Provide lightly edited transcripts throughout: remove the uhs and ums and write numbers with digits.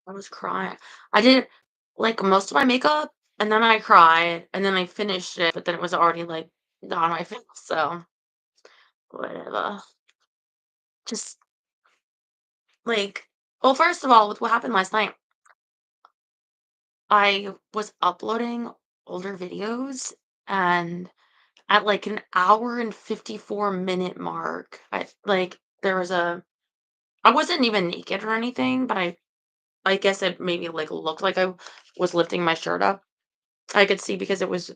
I was crying. I did, like, most of my makeup, and then I cried, and then I finished it, but then it was already, like, on my face, so whatever. Just, like well, first of all, with what happened last night, I was uploading older videos, and at, like, an hour and 54-minute mark, there was a I wasn't even naked or anything, but I guess it maybe, like, looked like I was lifting my shirt up. I could see because it was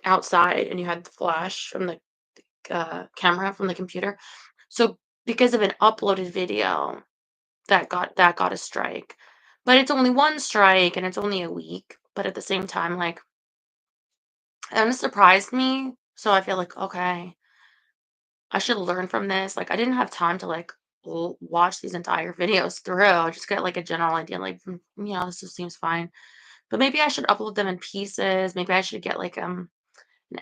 outside and you had the flash from the, camera from the computer. So, because of an uploaded video, that got a strike. But it's only 1 strike and it's only a week, but at the same time, like, it kinda surprised me, so I feel like, "Okay, I should learn from this." Like, I didn't have time to, like, l watch these entire videos through. I just get, like, a general idea, like, this just seems fine. But maybe I should upload them in pieces. Maybe I should get, like, an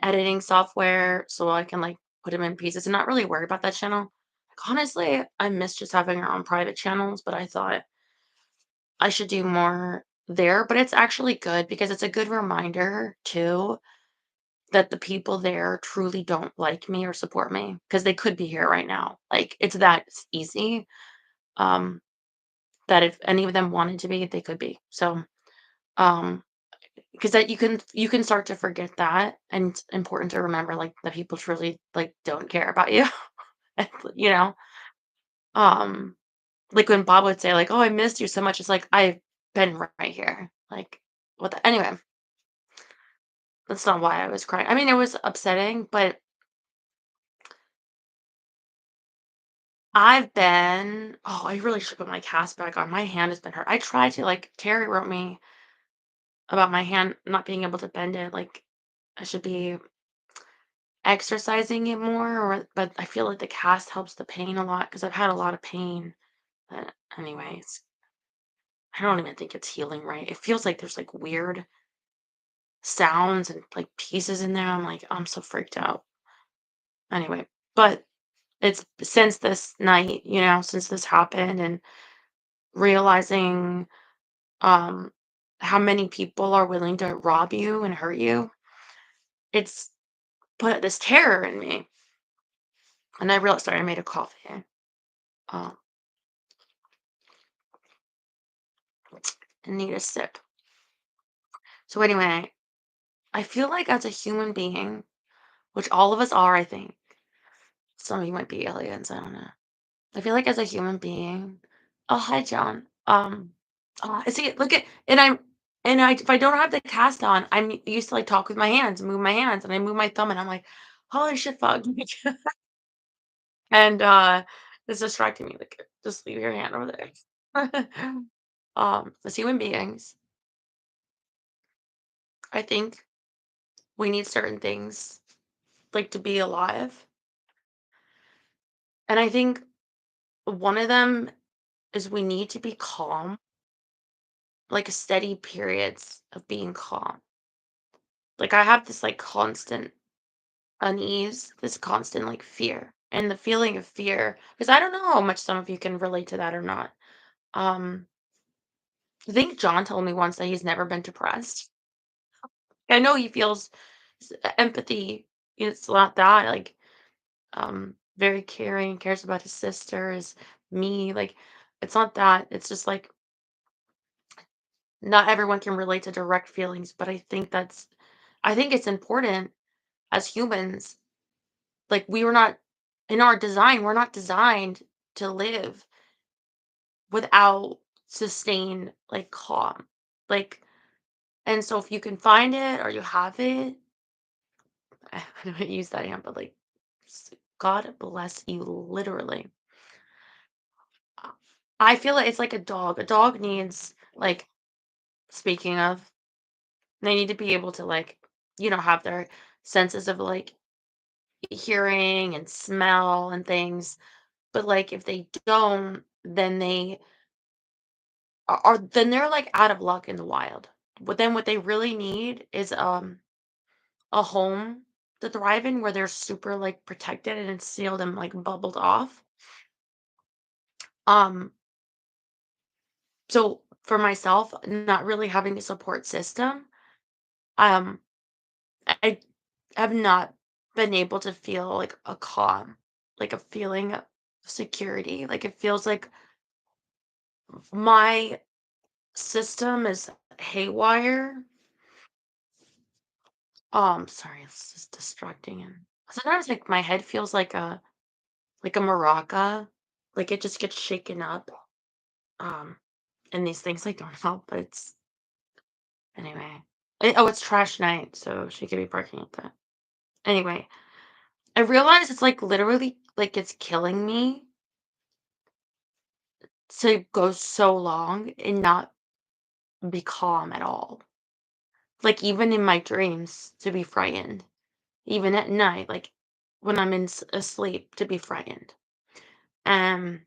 editing software so I can, like, put them in pieces and not really worry about that channel. Like, honestly, I miss just having our own private channels, but I thought I should do more there. But it's actually good because it's a good reminder too that the people there truly don't like me or support me because they could be here right now. Like, it's that easy. Um, that if any of them wanted to be, they could be. So, um, because that you can start to forget that, and it's important to remember, like, that people truly, like, don't care about you. And, you know? Um, like, when Bob would say, like, "Oh, I missed you so much," it's like, "I've been right here." Like, what the anyway, that's not why I was crying. I mean, it was upsetting, but I really should put my cast back on. My hand has been hurt. I tried to, like, Terry wrote me about my hand not being able to bend it, like, I should be exercising it more, but I feel like the cast helps the pain a lot because 'cause I've had a lot of pain. But anyways, I don't even think it's healing right. It feels like there's, like, weird sounds and, like, pieces in there. I'm so freaked out. Anyway, but it's since this night, since this happened and realizing, um, how many people are willing to rob you and hurt you, it's put this terror in me. And I realized, sorry, I made a coffee. Um, I need a sip. So anyway, I feel like as a human being, which all of us are, I think. Some of you might be aliens, I don't know. I feel like as a human being. Oh, hi, John. See, look at, and I, if I don't have the cast on, I'm used to, like, talk with my hands, move my hands, and I move my thumb, and I'm like, holy shit, fuck. And it's distracting me. Like, just leave your hand over there. As human beings, I think we need certain things, like, to be alive. And I think one of them is we need to be calm, like steady periods of being calm. Like, I have this, like, constant unease, this constant, like, fear. And the feeling of fear, because I don't know how much some of you can relate to that or not. Um, I think John told me once that he's never been depressed. I know he feels empathy. It's not that, like, very caring, cares about his sisters, me. Like, it's not that. It's just like not everyone can relate to direct feelings, but I think it's important as humans. Like, we were not in our design, we're not designed to live without sustained, like, calm. Like, and so if you can find it or you have it, I don't use that hand, but, like, God bless you, literally. Uh, I feel like it's like a dog. A dog needs, like, speaking of, they need to be able to, like, have their senses of, like, hearing and smell and things. But, like, if they don't, then they then they're, like, out of luck in the wild. But then what they really need is, a home to thrive in where they're super, like, protected and it's sealed and, like, bubbled off. Um, so for myself, not really having a support system, um, I have not been able to feel like a calm, like a feeling of security. Like it feels like my system is haywire. Sorry, it's just distracting and sometimes like my head feels like a maraca. Like it just gets shaken up. Um, and these things like don't help, but it's anyway. Oh, it's trash night, so she could be barking at that. Anyway, I realize it's like literally like it's killing me to go so long and not be calm at all. Like even in my dreams to be frightened, even at night, like when I'm asleep to be frightened. Um,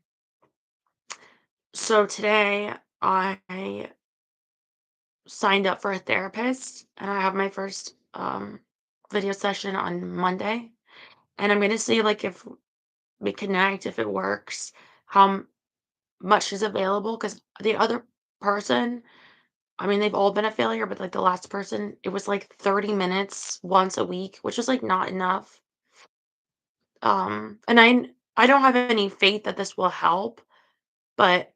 so today I signed up for a therapist and I have my first video session on Monday. And I'm gonna see like if we connect, if it works, how much is available. Because the other person, I mean, they've all been a failure, but like the last person, it was like 30 minutes once a week, which is like not enough. And I don't have any faith that this will help, but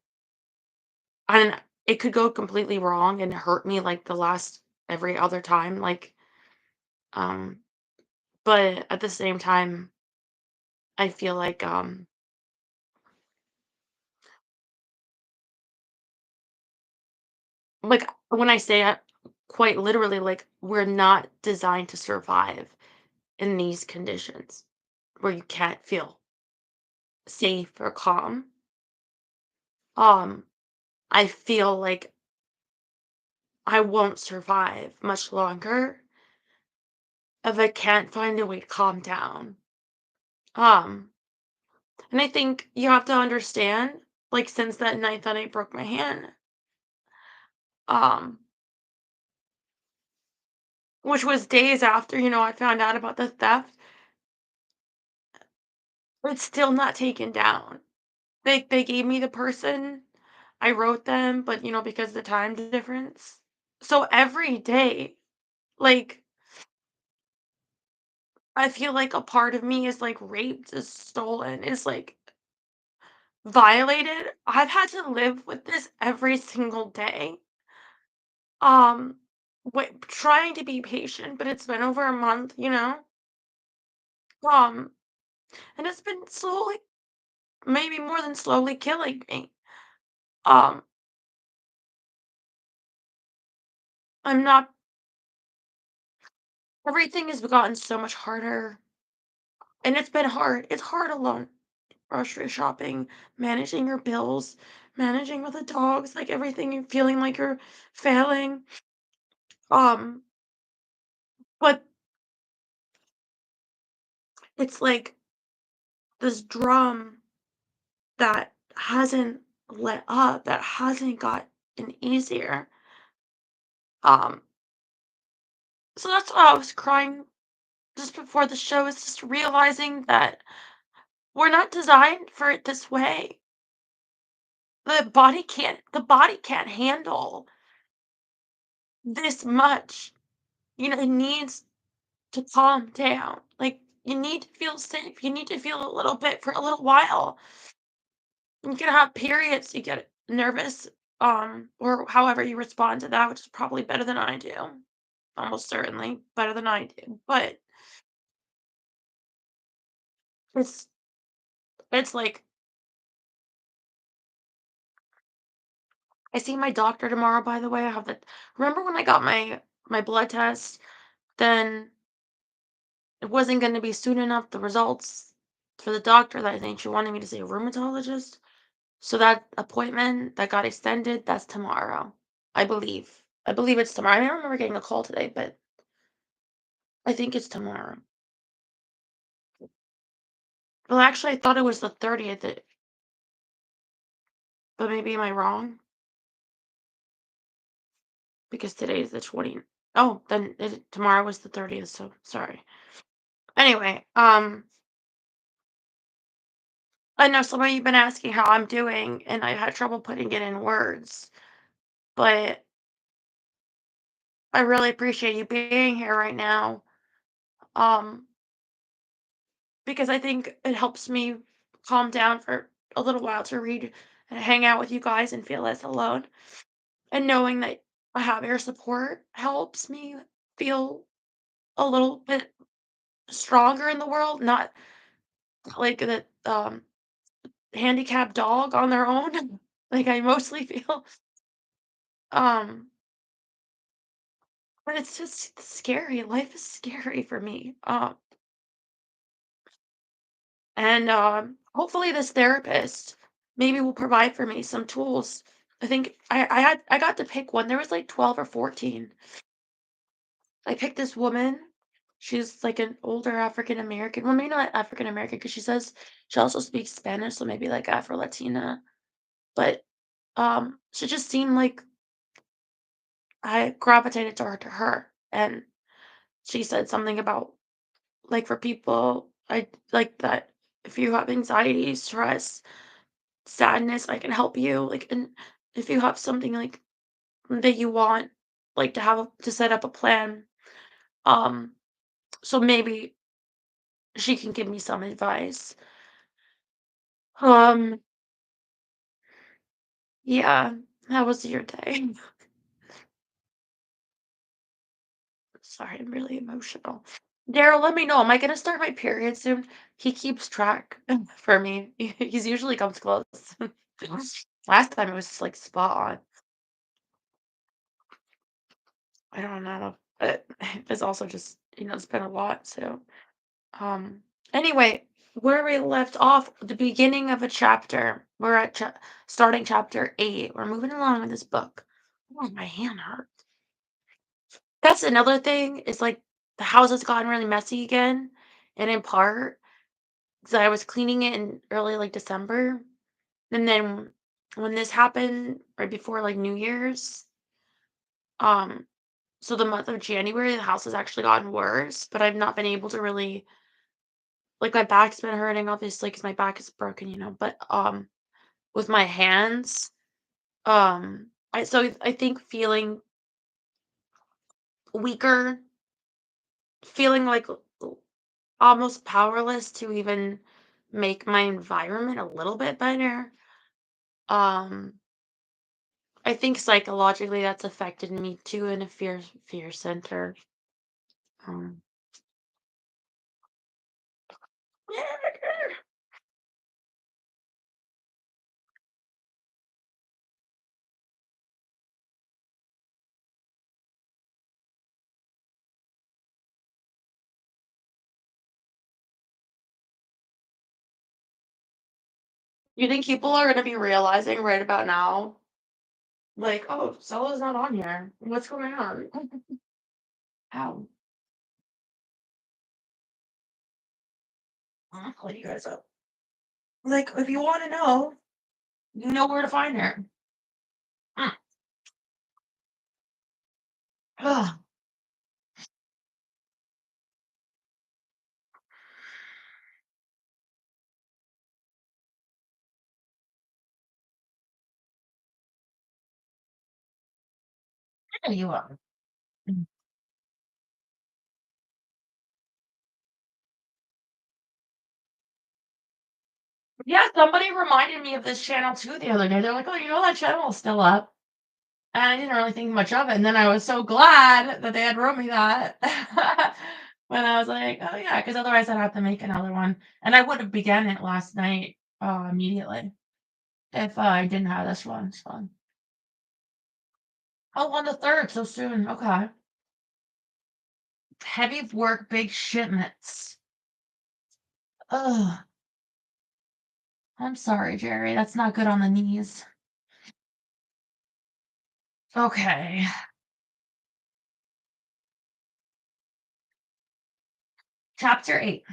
and it could go completely wrong and hurt me like the last every other time. Um, but at the same time, I feel like when I say it, quite literally, like we're not designed to survive in these conditions where you can't feel safe or calm. Um, I feel like I won't survive much longer if I can't find a way to calm down. Um, and I think you have to understand, like since that night that I broke my hand, um, which was days after, I found out about the theft, it's still not taken down. They gave me the person, I wrote them, but because of the time difference. So every day, like I feel like a part of me is like raped, is stolen, is like violated. I've had to live with this every single day. Um, trying to be patient, but it's been over a month. Um, and it's been slowly, maybe more than slowly killing me. Um, I'm not, everything has gotten so much harder, and it's been hard. It's hard alone. Grocery shopping, managing your bills, managing with the dogs, like everything, and feeling like you're failing. Um, but it's like this drum that hasn't let up, that hasn't gotten easier. Um, so that's why I was crying just before the show, is just realizing that we're not designed for it this way. The body can't handle this much. It needs to calm down. Like, you need to feel safe. You need to feel a little bit for a little while. You can have periods, you get nervous, or however you respond to that, which is probably better than I do. Almost certainly better than I do. But it's it's like I see my doctor tomorrow, by the way. I have the remember when I got my blood test, then it wasn't gonna be soon enough, the results for the doctor that I think she wanted me to see a rheumatologist. So that appointment that got extended, that's tomorrow, I believe. I believe it's tomorrow. I don't remember getting a call today, but I think it's tomorrow. Well, actually, I thought it was the 30th, but maybe am I wrong? Because today is the 20. Oh, then tomorrow was the 30th, so sorry. Anyway, I know some of you've been asking how I'm doing, and I had trouble putting it in words. But I really appreciate you being here right now. Um, because I think it helps me calm down for a little while to read and hang out with you guys and feel less alone. And knowing that I have your support helps me feel a little bit stronger in the world, not like that handicapped dog on their own, like I mostly feel. Um, but it's just scary. Life is scary for me. And hopefully this therapist maybe will provide for me some tools. I think I got to pick one. There was like 12 or 14. I picked this woman. She's like an older African American. Well, maybe not African American because she says she also speaks Spanish, so maybe like Afro Latina. But she just seemed like I gravitated to her. And she said something about like for people I like that if you have anxiety, stress, sadness, I can help you. Like, and if you have something like that you want, like to set up a plan, um, so maybe she can give me some advice. Um, yeah, how was your day? Sorry, I'm really emotional. Daryl, let me know. Am I gonna start my period soon? He keeps track for me. He's usually comes close. Last time it was like spot on. I don't know. But it's also just, it's been a lot. So, um, anyway, where we left off, the beginning of a chapter. We're at starting chapter 8. We're moving along with this book. Oh, my hand hurts. That's another thing is like the house has gotten really messy again, and in part because I was cleaning it in early like December, and then when this happened right before like New Year's, um, so the month of January, the house has actually gotten worse, but I've not been able to really like my back's been hurting obviously because my back is broken, but with my hands, I think feeling weaker, feeling like almost powerless to even make my environment a little bit better. Um, I think psychologically that's affected me too in a fear center. Um, you think people are gonna be realizing right about now, like, oh, Solo's not on here. What's going on? How? I'll call you guys up. Like, if you want to know, you know where to find her. Mm. Ugh. There you are. Mm. Yeah, somebody reminded me of this channel too the other day. They're like, "Oh, that channel is still up." And I didn't really think much of it. And then I was so glad that they had wrote me that when I was like, "Oh yeah," because otherwise I'd have to make another one. And I would have began it last night immediately if I didn't have this one. So, oh, on the third, so soon. Okay. Heavy work, big shipments. Ugh. I'm sorry, Jerry. That's not good on the knees. Okay. Chapter 8.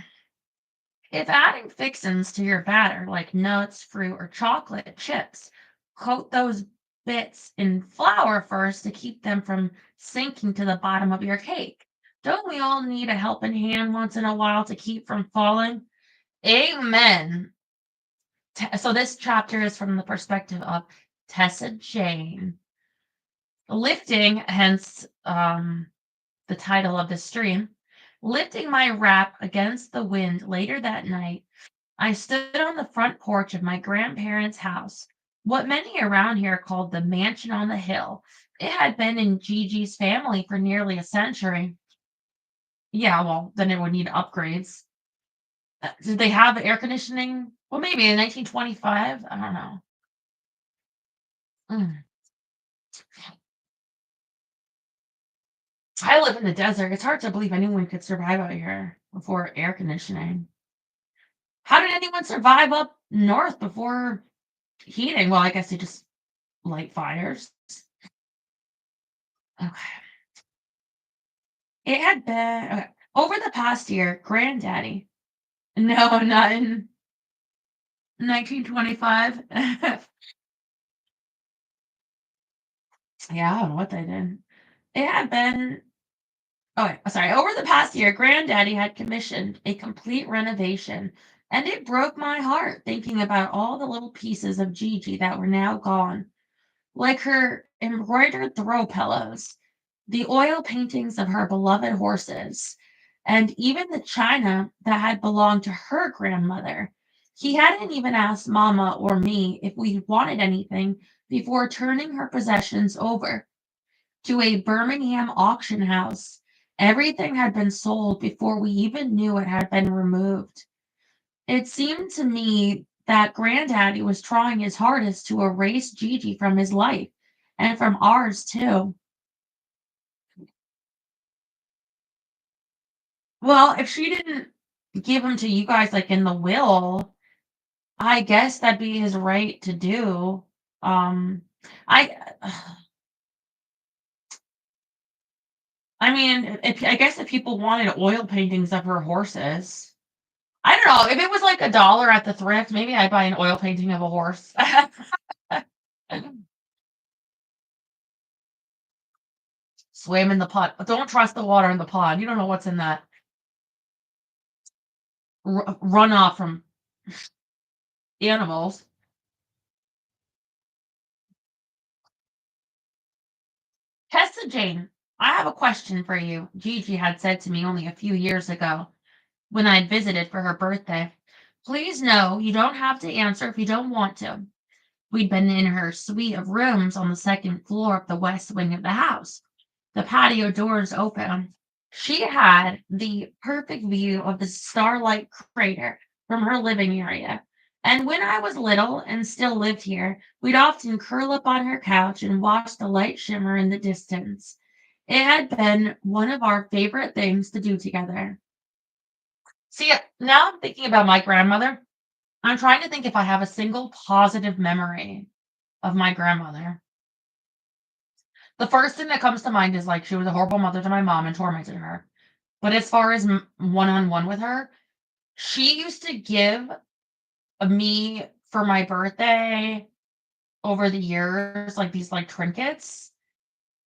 If adding fixins to your batter, like nuts, fruit, or chocolate chips, coat those bits in flour first to keep them from sinking to the bottom of your cake. Don't we all need a helping hand once in a while to keep from falling? Amen. So this chapter is from the perspective of Tessa Jane. Lifting, hence the title of the stream, lifting my wrap against the wind later that night, I stood on the front porch of my grandparents' house, what many around here called the mansion on the hill. It had been in Gigi's family for nearly a century. Yeah, well, then it would need upgrades. Did they have air conditioning? Well, maybe in 1925. I don't know. Mm. I live in the desert. It's hard to believe anyone could survive out here before air conditioning. How did anyone survive up north before heating? Well, I guess they just light fires. Okay. It had been okay. Over the past year, granddaddy. No, not in 1925. Yeah, I don't know what they did. It had been okay, sorry. Over the past year, granddaddy had commissioned a complete renovation, and it broke my heart thinking about all the little pieces of Gigi that were now gone, like her embroidered throw pillows, the oil paintings of her beloved horses, and even the china that had belonged to her grandmother. He hadn't even asked Mama or me if we wanted anything before turning her possessions over to a Birmingham auction house. Everything had been sold before we even knew it had been removed. It seemed to me that Granddaddy was trying his hardest to erase Gigi from his life and from ours too. Well, if she didn't give him to you guys like in the will, I guess that'd be his right to do. Um, I, I mean, if I guess if people wanted oil paintings of her horses, I don't know. If it was like $1 at the thrift, maybe I'd buy an oil painting of a horse. Swim in the pond. Don't trust the water in the pond. You don't know what's in that runoff from animals. Tessa Jane, I have a question for you. Gigi had said to me only a few years ago when I'd visited for her birthday. Please know you don't have to answer if you don't want to. We'd been in her suite of rooms on the second floor of the west wing of the house. The patio doors open. She had the perfect view of the Starlight Crater from her living area. And when I was little and still lived here, we'd often curl up on her couch and watch the light shimmer in the distance. It had been one of our favorite things to do together. See, now I'm thinking about my grandmother. I'm trying to think if I have a single positive memory of my grandmother. The first thing that comes to mind is like she was a horrible mother to my mom and tormented her. But as far as one-on-one with her, she used to give me for my birthday over the years like these like trinkets.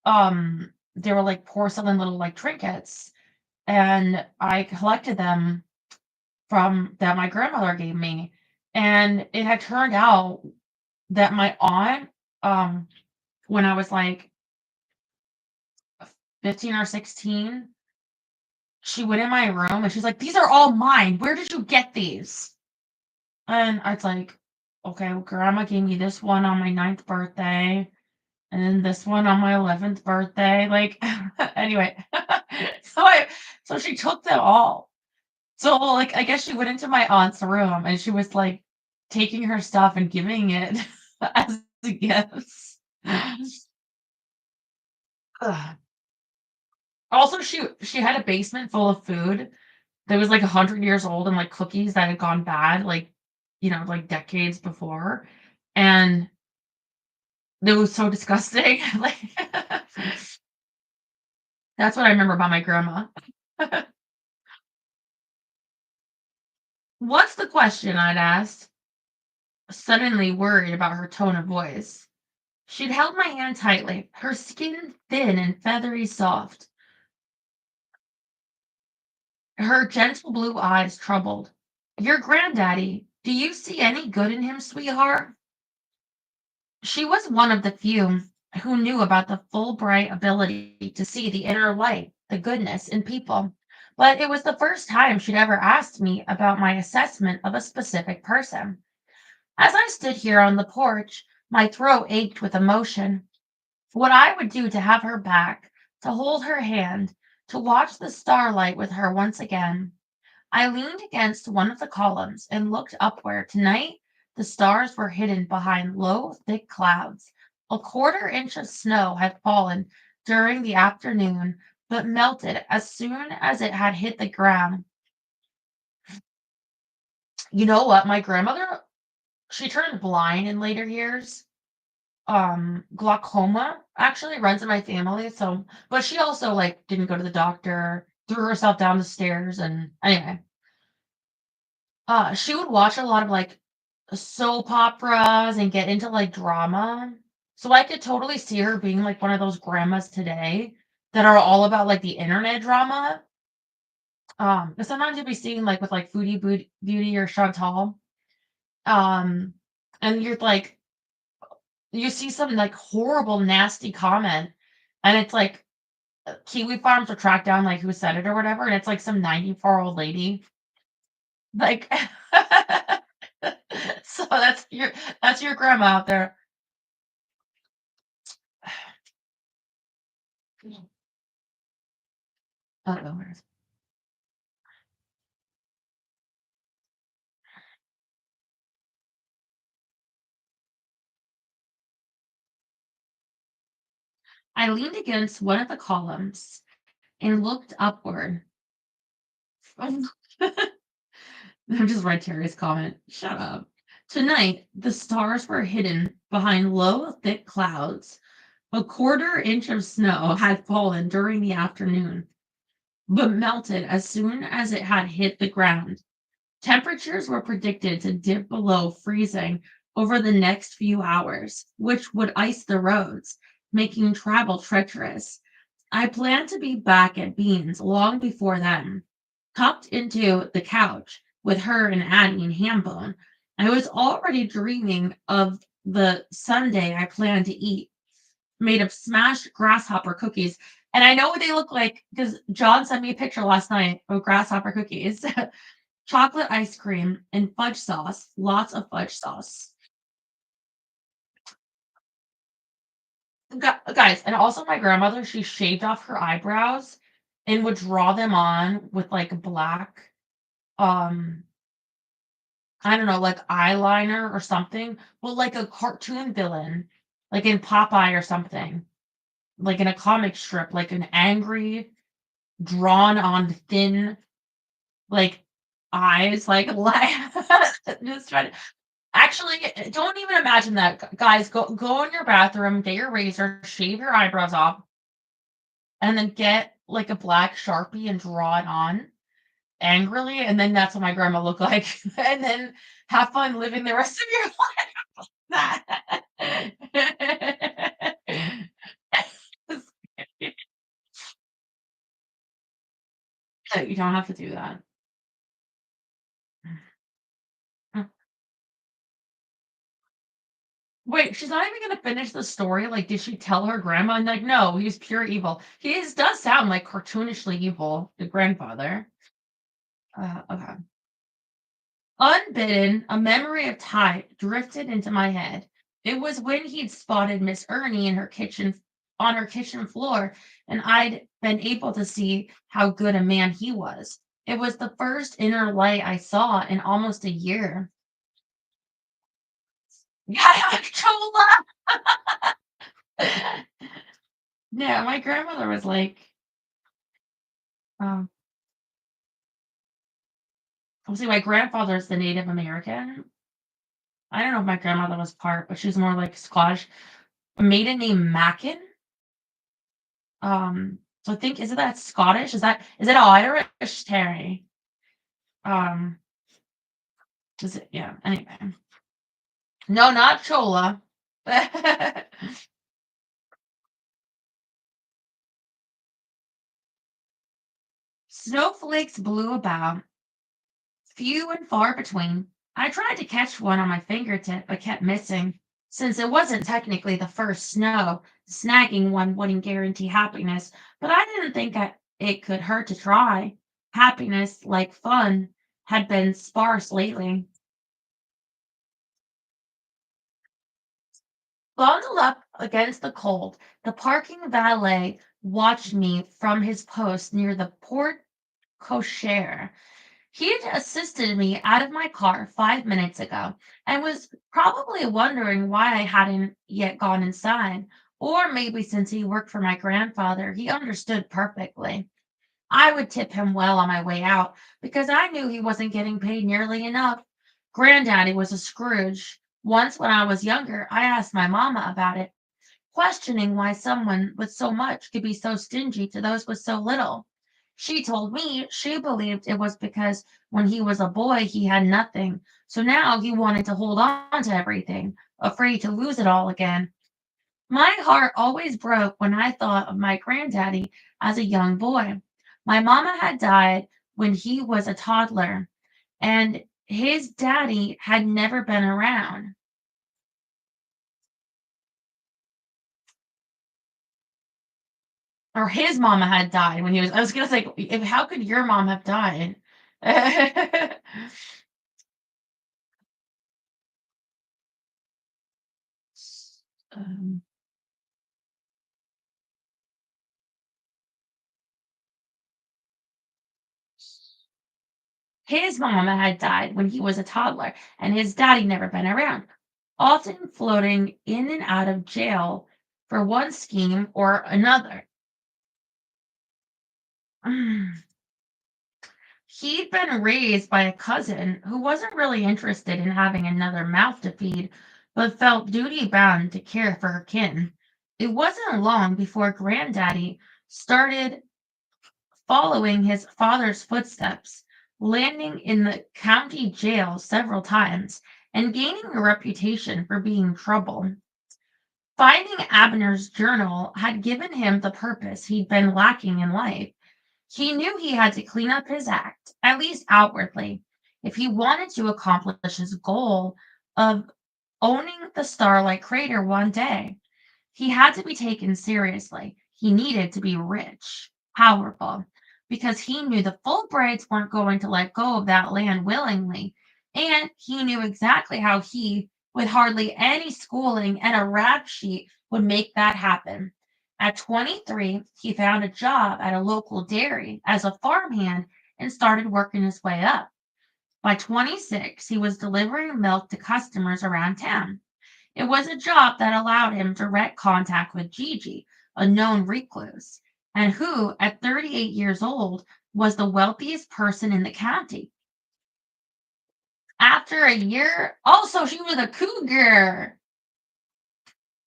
They were like porcelain little like trinkets, and I collected them from that my grandmother gave me. And it had turned out that my aunt, um, when I was like 15 or 16, she went in my room and she's like, "These are all mine. Where did you get these?" And I was like, "Okay, well, grandma gave me this one on my ninth birthday, and then this one on my 11th birthday." Like, anyway, so so she took them all. So, like, I guess she went into my aunt's room and she was like taking her stuff and giving it as gifts. Ugh. Also, she had a basement full of food that was like 100 years old and like cookies that had gone bad, like like decades before, and it was so disgusting. Like that's what I remember about my grandma. What's the question? I'd asked, suddenly worried about her tone of voice. She'd held my hand tightly, her skin thin and feathery soft, her gentle blue eyes troubled. Your granddaddy, do you see any good in him, sweetheart? She was one of the few. who knew about the full bright ability to see the inner light, the goodness in people. But it was the first time she'd ever asked me about my assessment of a specific person. As I stood here on the porch, my throat ached with emotion. What I would do to have her back, to hold her hand, to watch the starlight with her once again. I leaned against one of the columns and looked upward. Tonight, the stars were hidden behind low, thick clouds. A quarter inch of snow had fallen during the afternoon, but melted as soon as it had hit the ground. You know what? My grandmother, she turned blind in later years. Glaucoma actually runs in my family. So, but she also like didn't go to the doctor, threw herself down the stairs, and anyway, she would watch a lot of, like, soap operas and get into, like, drama. So I could totally see her being, like, one of those grandmas today that are all about, like, the internet drama. But sometimes you'll be seeing, like, with, like, Foodie Beauty or Chantal, um, and you're like you see some, like, horrible, nasty comment, and it's like, Kiwi Farms will track down, like, who said it or whatever, and it's, like, some 94-old lady. Like so that's your grandma out there. Uh-oh, where is I leaned against one of the columns and looked upward. I'm just read Terry's comment. Shut up. Tonight, the stars were hidden behind low, thick clouds. A quarter inch of snow had fallen during the afternoon, but melted as soon as it had hit the ground. Temperatures were predicted to dip below freezing over the next few hours, which would ice the roads, making travel treacherous. I planned to be back at Beans long before then. Tucked into the couch with her and Addie and Hambone, I was already dreaming of the Sunday I planned to eat, made of smashed grasshopper cookies. And I know what they look like because John sent me a picture last night of grasshopper cookies. Chocolate ice cream and fudge sauce, lots of fudge sauce. Guys, and also my grandmother, she shaved off her eyebrows and would draw them on with like black, um, I don't know, like eyeliner or something, but like a cartoon villain, like in Popeye or something, like in a comic strip, like an angry, drawn on thin, like eyes, just trying to actually, don't even imagine that, guys. Go in your bathroom, get your razor, shave your eyebrows off, and then get like a black sharpie and draw it on angrily, and then that's what my grandma looked like. And then have fun living the rest of your life. No, you don't have to do that. Wait, she's not even gonna finish the story. Like, did she tell her grandma? And like, no, he's pure evil. Does sound like cartoonishly evil, the grandfather. Okay. Unbidden, a memory of Ty drifted into my head. It was when he'd spotted Miss Ernie in her kitchen on her kitchen floor, and I'd been able to see how good a man he was. It was the first inner light I saw in almost a year. Yeah, Chola! Yeah, my grandmother was like, um, see, my grandfather's the Native American. I don't know if my grandmother was part, but she's more like Scottish. A maiden named Mackin. So I think isn't that Scottish? Is it Irish, Terry? Um, is it yeah, anyway. No, not Chola. Snowflakes blew about, few and far between. I tried to catch one on my fingertip, but kept missing. Since it wasn't technically the first snow, snagging one wouldn't guarantee happiness, but I didn't think it could hurt to try. Happiness, like fun, had been sparse lately. Bundled up against the cold, the parking valet watched me from his post near the porte cochere. He'd assisted me out of my car 5 minutes ago and was probably wondering why I hadn't yet gone inside. Or maybe since he worked for my grandfather, he understood perfectly. I would tip him well on my way out because I knew he wasn't getting paid nearly enough. Granddaddy was a Scrooge. Once when I was younger, I asked my mama about it, questioning why someone with so much could be so stingy to those with so little. She told me she believed it was because when he was a boy, he had nothing. So now he wanted to hold on to everything, afraid to lose it all again. My heart always broke when I thought of my granddaddy as a young boy. My mama had died when he was a toddler, and his daddy had never been around. Or his mama had died when he was I was gonna say, if how could your mom have died? Um, his mama had died when he was a toddler, and his daddy never been around, often floating in and out of jail for one scheme or another. He'd been raised by a cousin who wasn't really interested in having another mouth to feed, but felt duty bound to care for her kin. It wasn't long before Granddaddy started following his father's footsteps, landing in the county jail several times and gaining a reputation for being trouble. Finding Abner's journal had given him the purpose he'd been lacking in life. He knew he had to clean up his act, at least outwardly, if he wanted to accomplish his goal of owning the Starlight Crater one day. He had to be taken seriously. He needed to be rich, powerful, because he knew the Fulbrights weren't going to let go of that land willingly. And he knew exactly how he, with hardly any schooling and a rap sheet, would make that happen. At 23, he found a job at a local dairy as a farmhand and started working his way up. By 26, he was delivering milk to customers around town. It was a job that allowed him direct contact with Gigi, a known recluse, and who, at 38 years old, was the wealthiest person in the county. After a year, also, she was a cougar.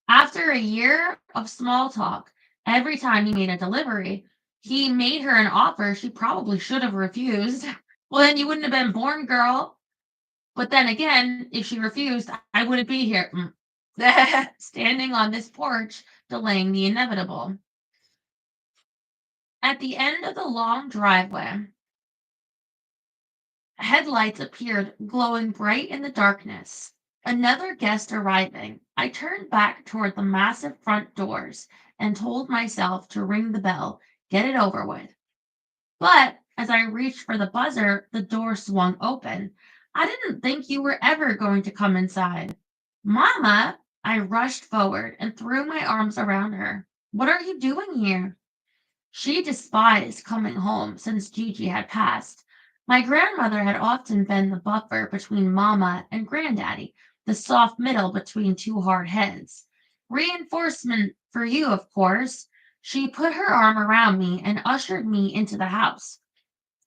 After a year of small talk, every time he made a delivery, he made her an offer she probably should have refused. Well, then you wouldn't have been born, girl. But then again, if she refused, I wouldn't be here. Standing on this porch, delaying the inevitable. At the end of the long driveway, headlights appeared glowing bright in the darkness. Another guest arriving. I turned back toward the massive front doors and told myself to ring the bell, get it over with. But as I reached for the buzzer, the door swung open. I didn't think you were ever going to come inside. Mama! I rushed forward and threw my arms around her. What are you doing here? She despised coming home since Gigi had passed. My grandmother had often been the buffer between Mama and Granddaddy, the soft middle between two hard heads. Reinforcement for you, of course. She put her arm around me and ushered me into the house.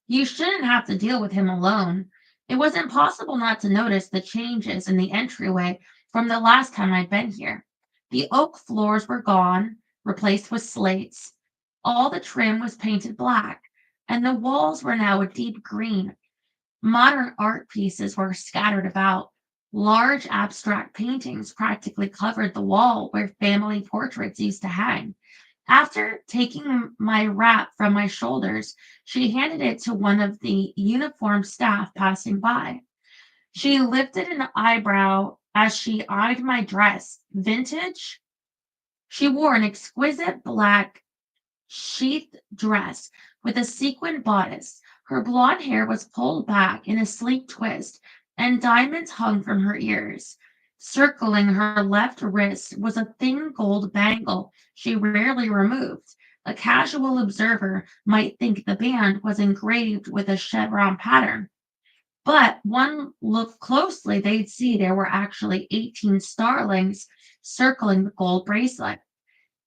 You shouldn't have to deal with him alone. It was impossible not to notice the changes in the entryway from the last time I'd been here. The oak floors were gone, replaced with slates. All the trim was painted black, and the walls were now a deep green. Modern art pieces were scattered about. Large abstract paintings practically covered the wall where family portraits used to hang. After taking my wrap from my shoulders, she handed it to one of the uniformed staff passing by. She lifted an eyebrow as she eyed my dress. Vintage? She wore an exquisite black sheath dress with a sequin bodice. Her blonde hair was pulled back in a sleek twist, and diamonds hung from her ears. Circling her left wrist was a thin gold bangle she rarely removed. A casual observer might think the band was engraved with a chevron pattern, but one looked closely, they'd see there were actually 18 starlings circling the gold bracelet.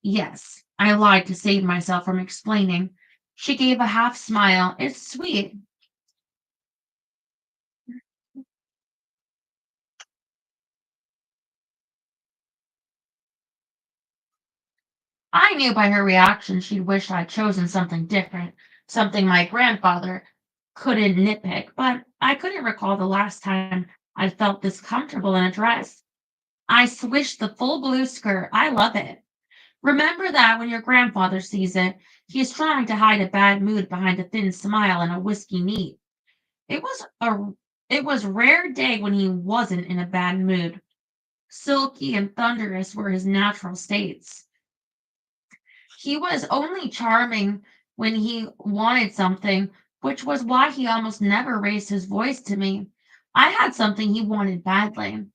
Yes, I lied to save myself from explaining. She gave a half smile. It's sweet. I knew by her reaction she'd wished I'd chosen something different, something my grandfather couldn't nitpick, but I couldn't recall the last time I felt this comfortable in a dress. I swished the full blue skirt. I love it. Remember that when your grandfather sees it, he's trying to hide a bad mood behind a thin smile and a whiskey neat. It was a it was rare day when he wasn't in a bad mood. Silky and thunderous were his natural states. He was only charming when he wanted something, which was why he almost never raised his voice to me. I had something he wanted badly.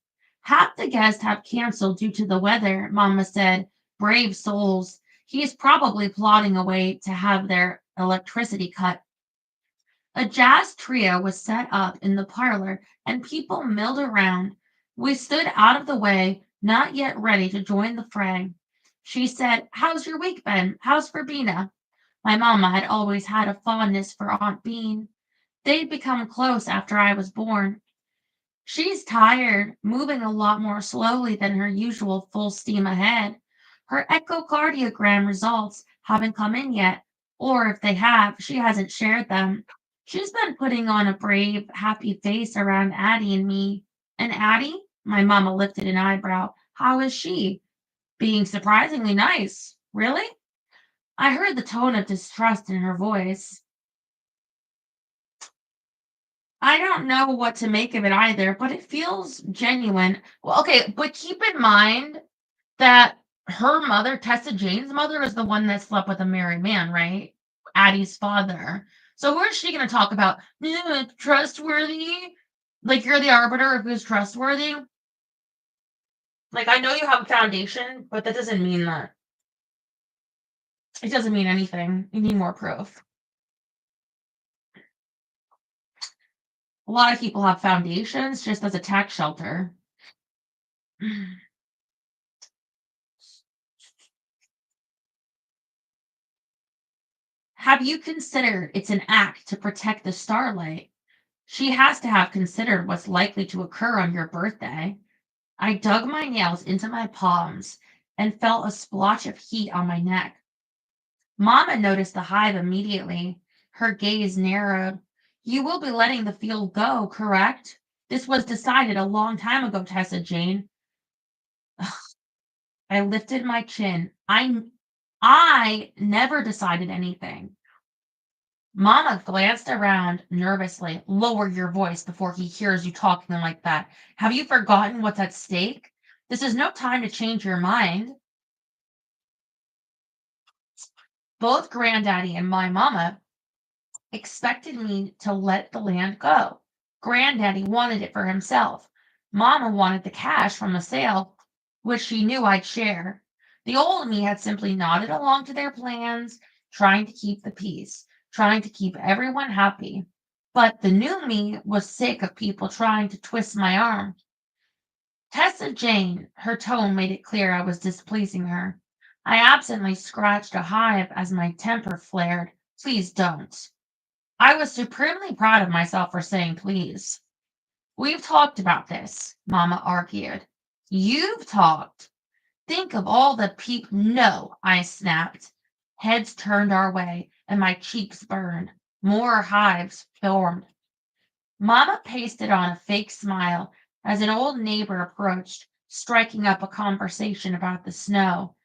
Half the guests have canceled due to the weather, Mama said. Brave souls. He's probably plotting a way to have their electricity cut. A jazz trio was set up in the parlor, and people milled around. We stood out of the way, not yet ready to join the fray. She said, "How's your week been? How's Verbena?" My mamma had always had a fondness for Aunt Bean. They'd become close after I was born. She's tired, moving a lot more slowly than her usual full steam ahead. Her echocardiogram results haven't come in yet, or if they have, she hasn't shared them. She's been putting on a brave, happy face around Addie and me. And Addie? My mama lifted an eyebrow. How is she? Being surprisingly nice. Really? I heard the tone of distrust in her voice. I don't know what to make of it either, but it feels genuine. Well, okay, but keep in mind that her mother, Tessa Jane's mother, is the one that slept with a married man, right? Addie's father. So who is she going to talk about? Trustworthy? Like you're the arbiter of who's trustworthy? Like I know you have a foundation, but that doesn't mean that. It doesn't mean anything. You need more proof. A lot of people have foundations just as a tax shelter. Have you considered it's an act to protect the starlight? She has to have considered what's likely to occur on your birthday. I dug my nails into my palms and felt a splotch of heat on my neck. Mama noticed the hive immediately. Her gaze narrowed. You will be letting the field go, correct? This was decided a long time ago, Tessa Jane. I lifted my chin. I never decided anything. Mama glanced around nervously. Lower your voice before he hears you talking like that. Have you forgotten what's at stake? This is no time to change your mind. Both Granddaddy and my mama expected me to let the land go. Granddaddy wanted it for himself. Mama wanted the cash from the sale, which she knew I'd share. The old me had simply nodded along to their plans, trying to keep the peace, trying to keep everyone happy. But the new me was sick of people trying to twist my arm. Tessa Jane, her tone made it clear I was displeasing her. I absently scratched a hive as my temper flared. Please don't. I was supremely proud of myself for saying please. We've talked about this, Mama argued. You've talked. Think of all the people. No, I snapped. Heads turned our way, and my cheeks burned. More hives formed. Mama pasted on a fake smile as an old neighbor approached, striking up a conversation about the snow.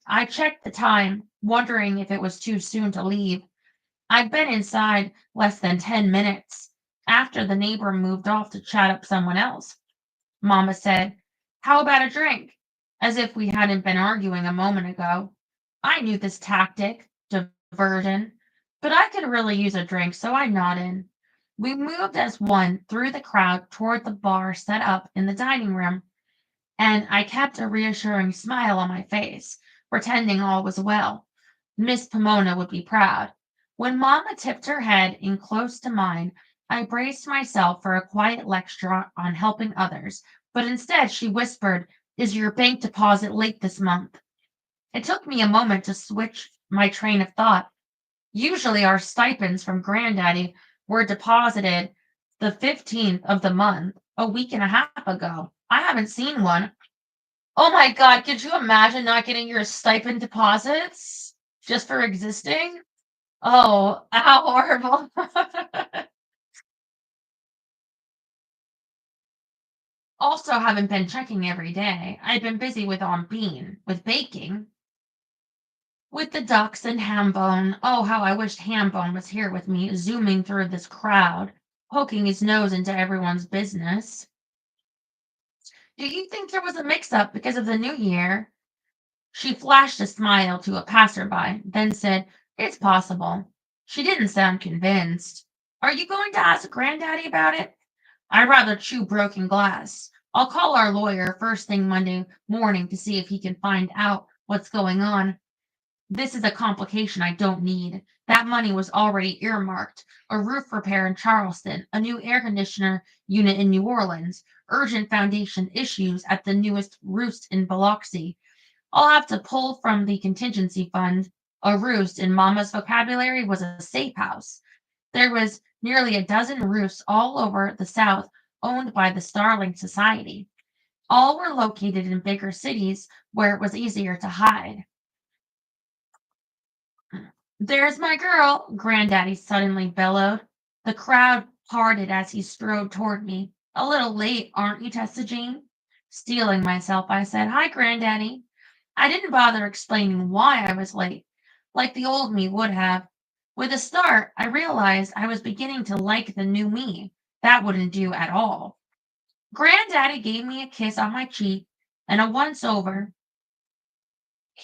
I checked the time, wondering if it was too soon to leave. I'd been inside less than 10 minutes after the neighbor moved off to chat up someone else. Mama said, How about a drink? As if we hadn't been arguing a moment ago. I knew this tactic, diversion, but I could really use a drink, so I nodded. We moved as one through the crowd toward the bar set up in the dining room, and I kept a reassuring smile on my face, pretending all was well. Miss Pomona would be proud. When Mamma tipped her head in close to mine, I braced myself for a quiet lecture on helping others, but instead she whispered, "Is your bank deposit late this month?" It took me a moment to switch my train of thought. Usually our stipends from Granddaddy were deposited the 15th of the month, a week and a half ago. I haven't seen one. Oh my God, could you imagine not getting your stipend deposits just for existing? Oh, how horrible. Also, haven't been checking every day. I've been busy with Aunt Bean, with baking, with the ducks and Hambone. Oh, how I wished Hambone was here with me, zooming through this crowd, poking his nose into everyone's business. Do you think there was a mix-up because of the new year? She flashed a smile to a passerby, then said, "It's possible." She didn't sound convinced. Are you going to ask Granddaddy about it? I'd rather chew broken glass. I'll call our lawyer first thing Monday morning to see if he can find out what's going on. This is a complication I don't need. That money was already earmarked. A roof repair in Charleston, a new air conditioner unit in New Orleans, urgent foundation issues at the newest roost in Biloxi. I'll have to pull from the contingency fund. A roost in Mama's vocabulary was a safe house. There was nearly a dozen roosts all over the South owned by the Starling Society. All were located in bigger cities where it was easier to hide. "There's my girl," Granddaddy suddenly bellowed. The crowd parted as he strode toward me. "A little late, aren't you, Tessa Jane?" Steeling myself, I said, "Hi, Granddaddy." I didn't bother explaining why I was late, like the old me would have. With a start, I realized I was beginning to like the new me. That wouldn't do at all. Granddaddy gave me a kiss on my cheek and a once over.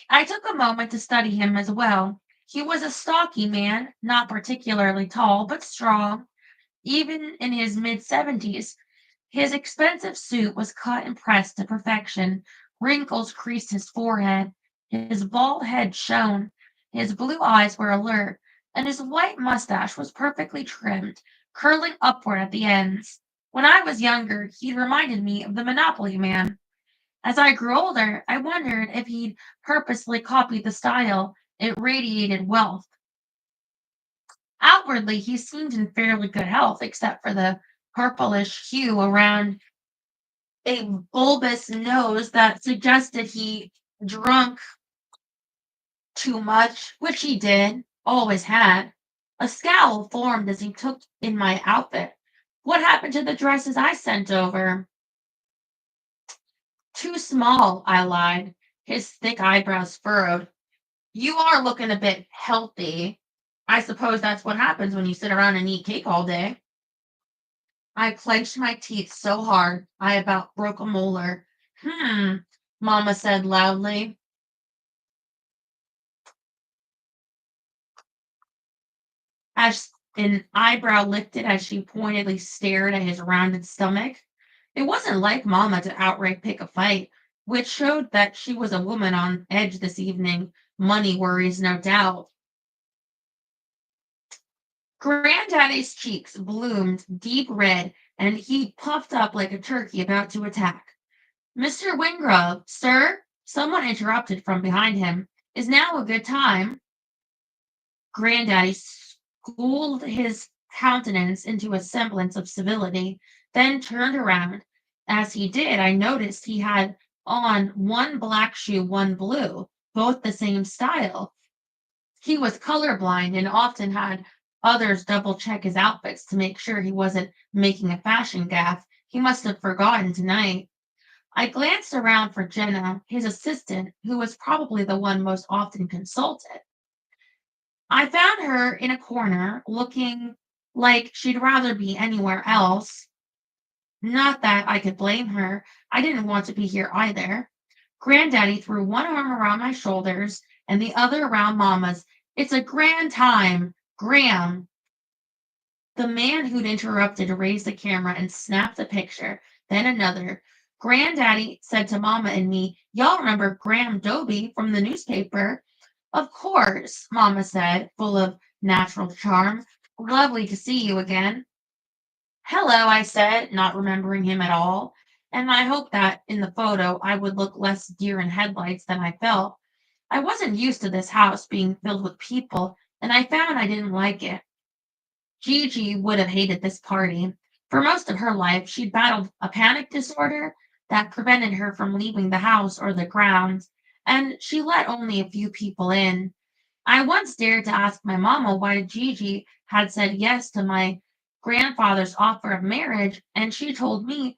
I took a moment to study him as well. He was a stocky man, not particularly tall, but strong. Even in his mid-70s, his expensive suit was cut and pressed to perfection. Wrinkles creased his forehead. His bald head shone. His blue eyes were alert, and his white mustache was perfectly trimmed, curling upward at the ends. When I was younger, he reminded me of the Monopoly Man. As I grew older, I wondered if he'd purposely copied the style. It radiated wealth. Outwardly, he seemed in fairly good health, except for the purplish hue around a bulbous nose that suggested he drunk too much, which he did, always had. A scowl formed as he took in my outfit. What happened to the dresses I sent over? Too small, I lied, his thick eyebrows furrowed. You are looking a bit healthy. I suppose that's what happens when you sit around and eat cake all day. I clenched my teeth so hard I about broke a molar. Hmm, Mama said loudly, as an eyebrow lifted as she pointedly stared at his rounded stomach. It wasn't like Mama to outright pick a fight, which showed that she was a woman on edge this evening. Money worries, no doubt. Granddaddy's cheeks bloomed deep red, and he puffed up like a turkey about to attack. "Mr. Wingrove, sir," someone interrupted from behind him, "is now a good time?" Granddaddy schooled his countenance into a semblance of civility, then turned around. As he did, I noticed he had on one black shoe, one blue, both the same style. He was colorblind and often had others double check his outfits to make sure he wasn't making a fashion gaffe. He must have forgotten tonight. I glanced around for Jenna, his assistant, who was probably the one most often consulted. I found her in a corner, looking like she'd rather be anywhere else. Not that I could blame her. I didn't want to be here either. Granddaddy threw one arm around my shoulders and the other around Mama's. It's a grand time. Graham, the man who'd interrupted, raised the camera and snapped a picture, then another. Granddaddy said to Mama and me, "Y'all remember Graham Doby from the newspaper?" "Of course," Mama said, full of natural charm. "Lovely to see you again." "Hello," I said, not remembering him at all, and I hoped that in the photo I would look less deer in headlights than I felt. I wasn't used to this house being filled with people, and I found I didn't like it. Gigi would have hated this party. For most of her life, she'd battled a panic disorder that prevented her from leaving the house or the grounds, and she let only a few people in. I once dared to ask my mama why Gigi had said yes to my grandfather's offer of marriage, and she told me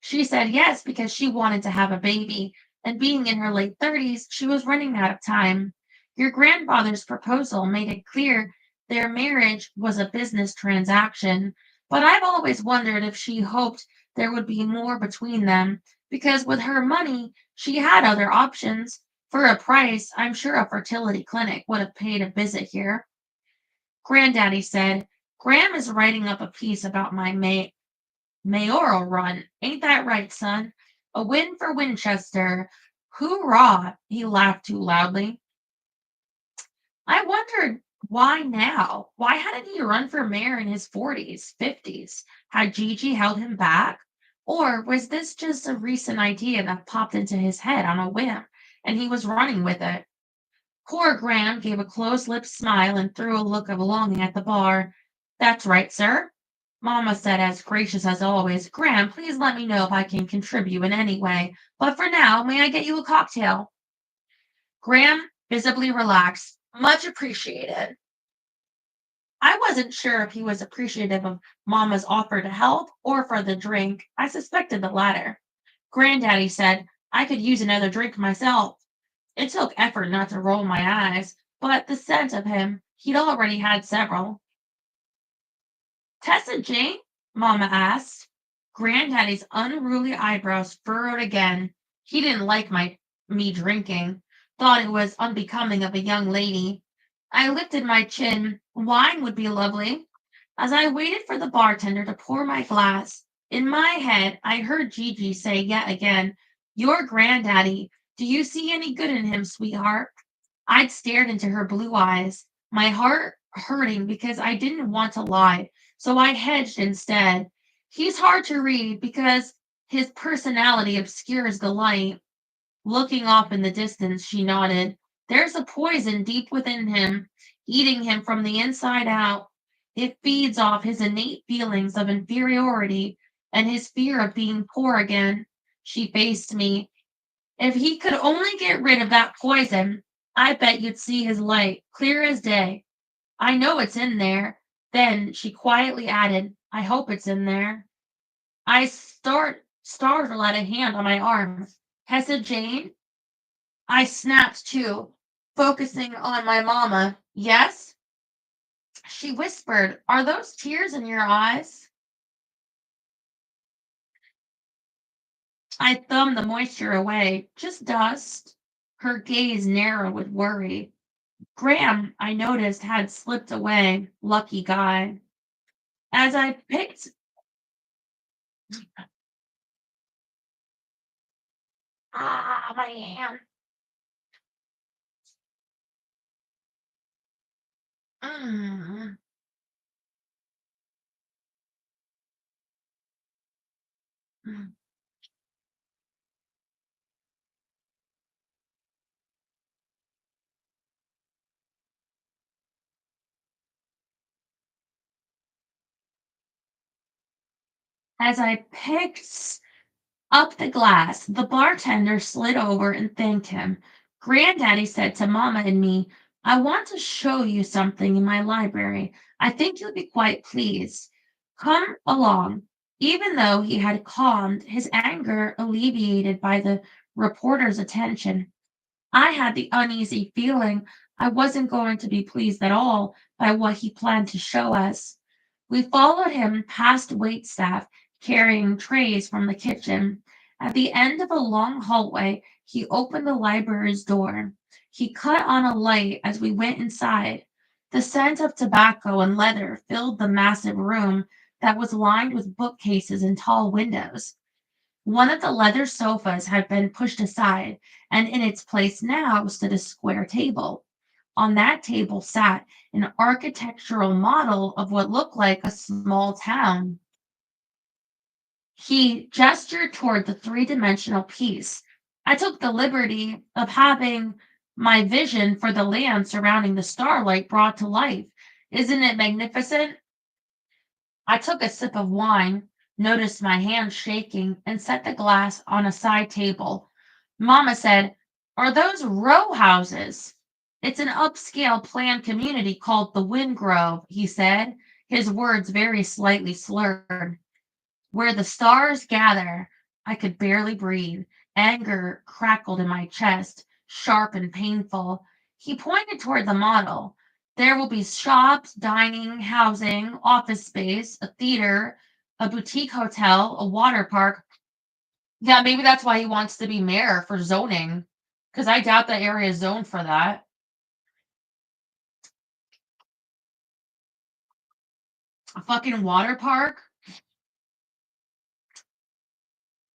she said yes because she wanted to have a baby, and being in her late 30s, she was running out of time. Your grandfather's proposal made it clear their marriage was a business transaction, but I've always wondered if she hoped there would be more between them, because with her money, she had other options. For a price, I'm sure a fertility clinic would have paid a visit here. Granddaddy said, "Graham is writing up a piece about my mayoral run. Ain't that right, son? A win for Winchester. Hoorah!" He laughed too loudly. I wondered why now? Why hadn't he run for mayor in his 40s, 50s? Had Gigi held him back? Or was this just a recent idea that popped into his head on a whim and he was running with it? Poor Graham gave a close-lipped smile and threw a look of longing at the bar. "That's right, sir." Mamma said, as gracious as always, "Graham, please let me know if I can contribute in any way. But for now, may I get you a cocktail?" Graham visibly relaxed. "Much appreciated." I wasn't sure if he was appreciative of Mamma's offer to help or for the drink. I suspected the latter. Granddaddy said, "I could use another drink myself." It took effort not to roll my eyes, but the scent of him, he'd already had several. "Tessa Jane?" Mamma asked. Granddaddy's unruly eyebrows furrowed again. He didn't like me drinking, thought it was unbecoming of a young lady. I lifted my chin. Wine would be lovely. As I waited for the bartender to pour my glass, in my head I heard Gigi say yet again, "Your granddaddy. Do you see any good in him, sweetheart?" I'd stared into her blue eyes, my heart hurting because I didn't want to lie, so I hedged instead. "He's hard to read because his personality obscures the light." Looking off in the distance, she nodded. "There's a poison deep within him, eating him from the inside out. It feeds off his innate feelings of inferiority and his fear of being poor again." She faced me. "If he could only get rid of that poison, I bet you'd see his light, clear as day." "I know it's in there." Then she quietly added, "I hope it's in there." Startled at a hand on my arm. "Hessa Jane?" I snapped to, focusing on my mamma. "Yes?" She whispered, "Are those tears in your eyes?" I thumbed the moisture away. "Just dust." Her gaze narrowed with worry. Graham, I noticed, had slipped away. Lucky guy. As I picked, my hand. Mm. As I picked up the glass, the bartender slid over and thanked him. Granddaddy said to Mama and me, "I want to show you something in my library. I think you'll be quite pleased. Come along." Even though he had calmed, his anger alleviated by the reporter's attention, I had the uneasy feeling I wasn't going to be pleased at all by what he planned to show us. We followed him past waitstaff, carrying trays from the kitchen. At the end of a long hallway, he opened the library's door. He cut on a light as we went inside. The scent of tobacco and leather filled the massive room that was lined with bookcases and tall windows. One of the leather sofas had been pushed aside, and in its place now stood a square table. On that table sat an architectural model of what looked like a small town. He gestured toward the three-dimensional piece. I took the liberty of having my vision for the land surrounding the starlight brought to life. Isn't it magnificent? I took a sip of wine, noticed my hand shaking, and set the glass on a side table. Mama said, "Are those row houses?" "It's an upscale planned community called the Windgrove," he said, his words very slightly slurred. "Where the stars gather." I could barely breathe. Anger crackled in my chest, sharp and painful. He pointed toward the model. "There will be shops, dining, housing, office space, a theater, a boutique hotel, a water park." Yeah, maybe that's why he wants to be mayor for zoning, because I doubt the area is zoned for that. A fucking water park?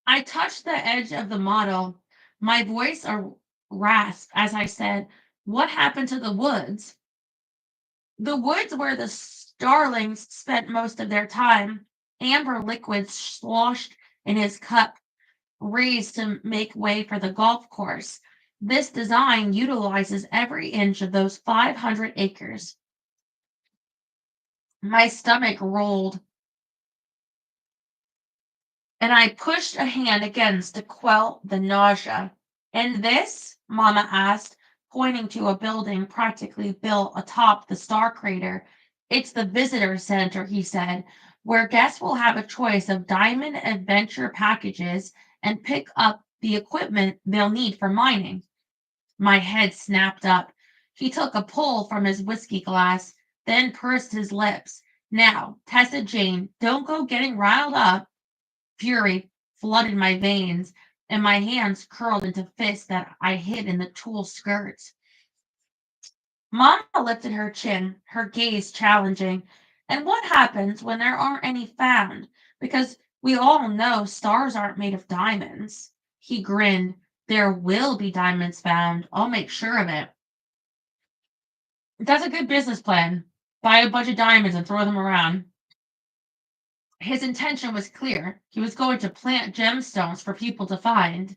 I touched the edge of the model, my voice a rasp as I said, "What happened to the woods?" "The woods where the starlings spent most of their time." Amber liquid sloshed in his cup, raised to make way for the golf course. "This design utilizes every inch of those 500 acres." My stomach rolled, and I pushed a hand against to quell the nausea. "And this?" Mama asked, pointing to a building practically built atop the star crater. "It's the visitor center," he said, "where guests will have a choice of diamond adventure packages and pick up the equipment they'll need for mining." My head snapped up. He took a pull from his whiskey glass, then pursed his lips. "Now, Tessa Jane, don't go getting riled up." Fury flooded my veins, and my hands curled into fists that I hid in the tulle skirts. Mama lifted her chin, her gaze challenging. "And what happens when there aren't any found? Because we all know stars aren't made of diamonds." He grinned. "There will be diamonds found. I'll make sure of it." That's a good business plan. Buy a bunch of diamonds and throw them around. His intention was clear. He was going to plant gemstones for people to find.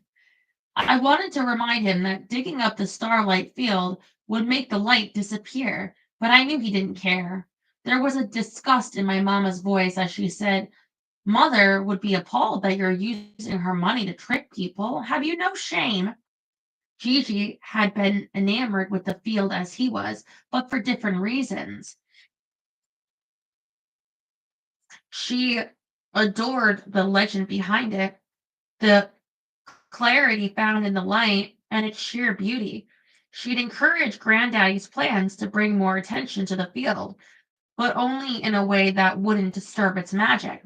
I wanted to remind him that digging up the starlight field would make the light disappear, but I knew he didn't care. There was a disgust in my mama's voice as she said, "Mother would be appalled that you're using her money to trick people. Have you no shame?" Gigi had been enamored with the field as he was, but for different reasons. She adored the legend behind it, the clarity found in the light, and its sheer beauty. She'd encourage Granddaddy's plans to bring more attention to the field, but only in a way that wouldn't disturb its magic.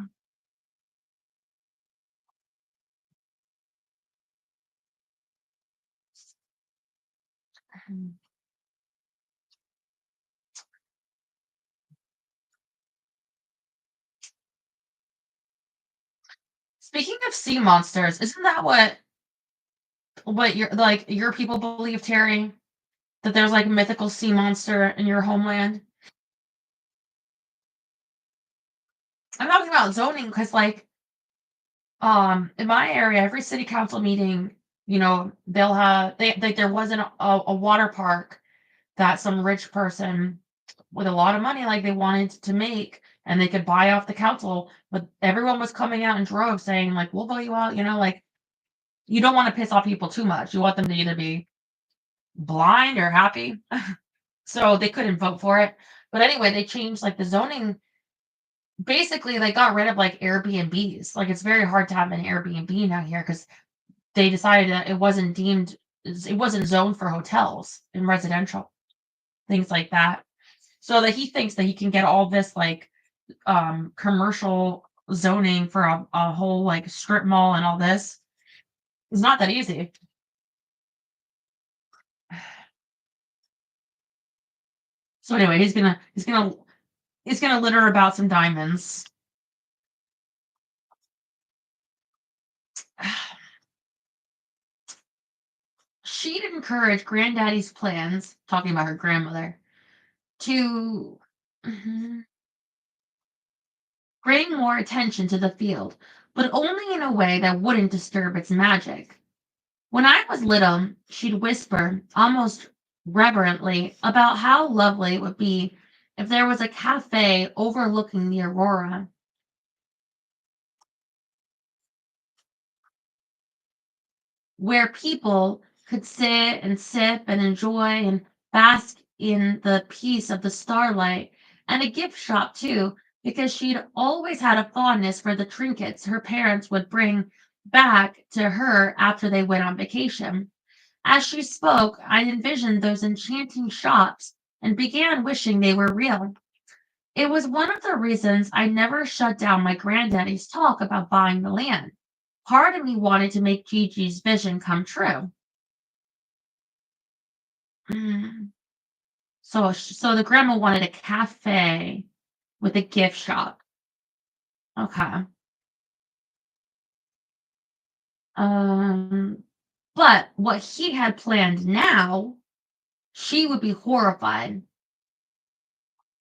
Speaking of sea monsters, isn't that what your people believe, Terry? That there's like a mythical sea monster in your homeland? I'm talking about zoning because in my area, every city council meeting, they'll have they like there wasn't a water park that some rich person with a lot of money like they wanted to make and they could buy off the council, but everyone was coming out in droves saying like we'll vote you out, like you don't want to piss off people too much. You want them to either be blind or happy. So they couldn't vote for it. But anyway, they changed like the zoning. Basically, they got rid of like Airbnbs. Like it's very hard to have an Airbnb now here because they decided that it wasn't zoned for hotels and residential things like that. So that he thinks that he can get all this like commercial zoning for a whole like strip mall and all this. It's not that easy. So anyway, he's gonna litter about some diamonds. She'd encourage granddaddy's plans, talking about her grandmother, to mhm, bring more attention to the field, but only in a way that wouldn't disturb its magic. When I was little, she'd whisper, almost reverently, about how lovely it would be if there was a cafe overlooking the aurora, where people could sit and sip and enjoy and bask in the peace of the starlight, and a gift shop too, because she'd always had a fondness for the trinkets her parents would bring back to her after they went on vacation. As she spoke, I envisioned those enchanting shops and began wishing they were real. It was one of the reasons I never shut down my granddaddy's talk about buying the land. Part of me wanted to make Gigi's vision come true. Mm. So the grandma wanted a cafe with a gift shop. Okay. Um, but what he had planned now, she would be horrified.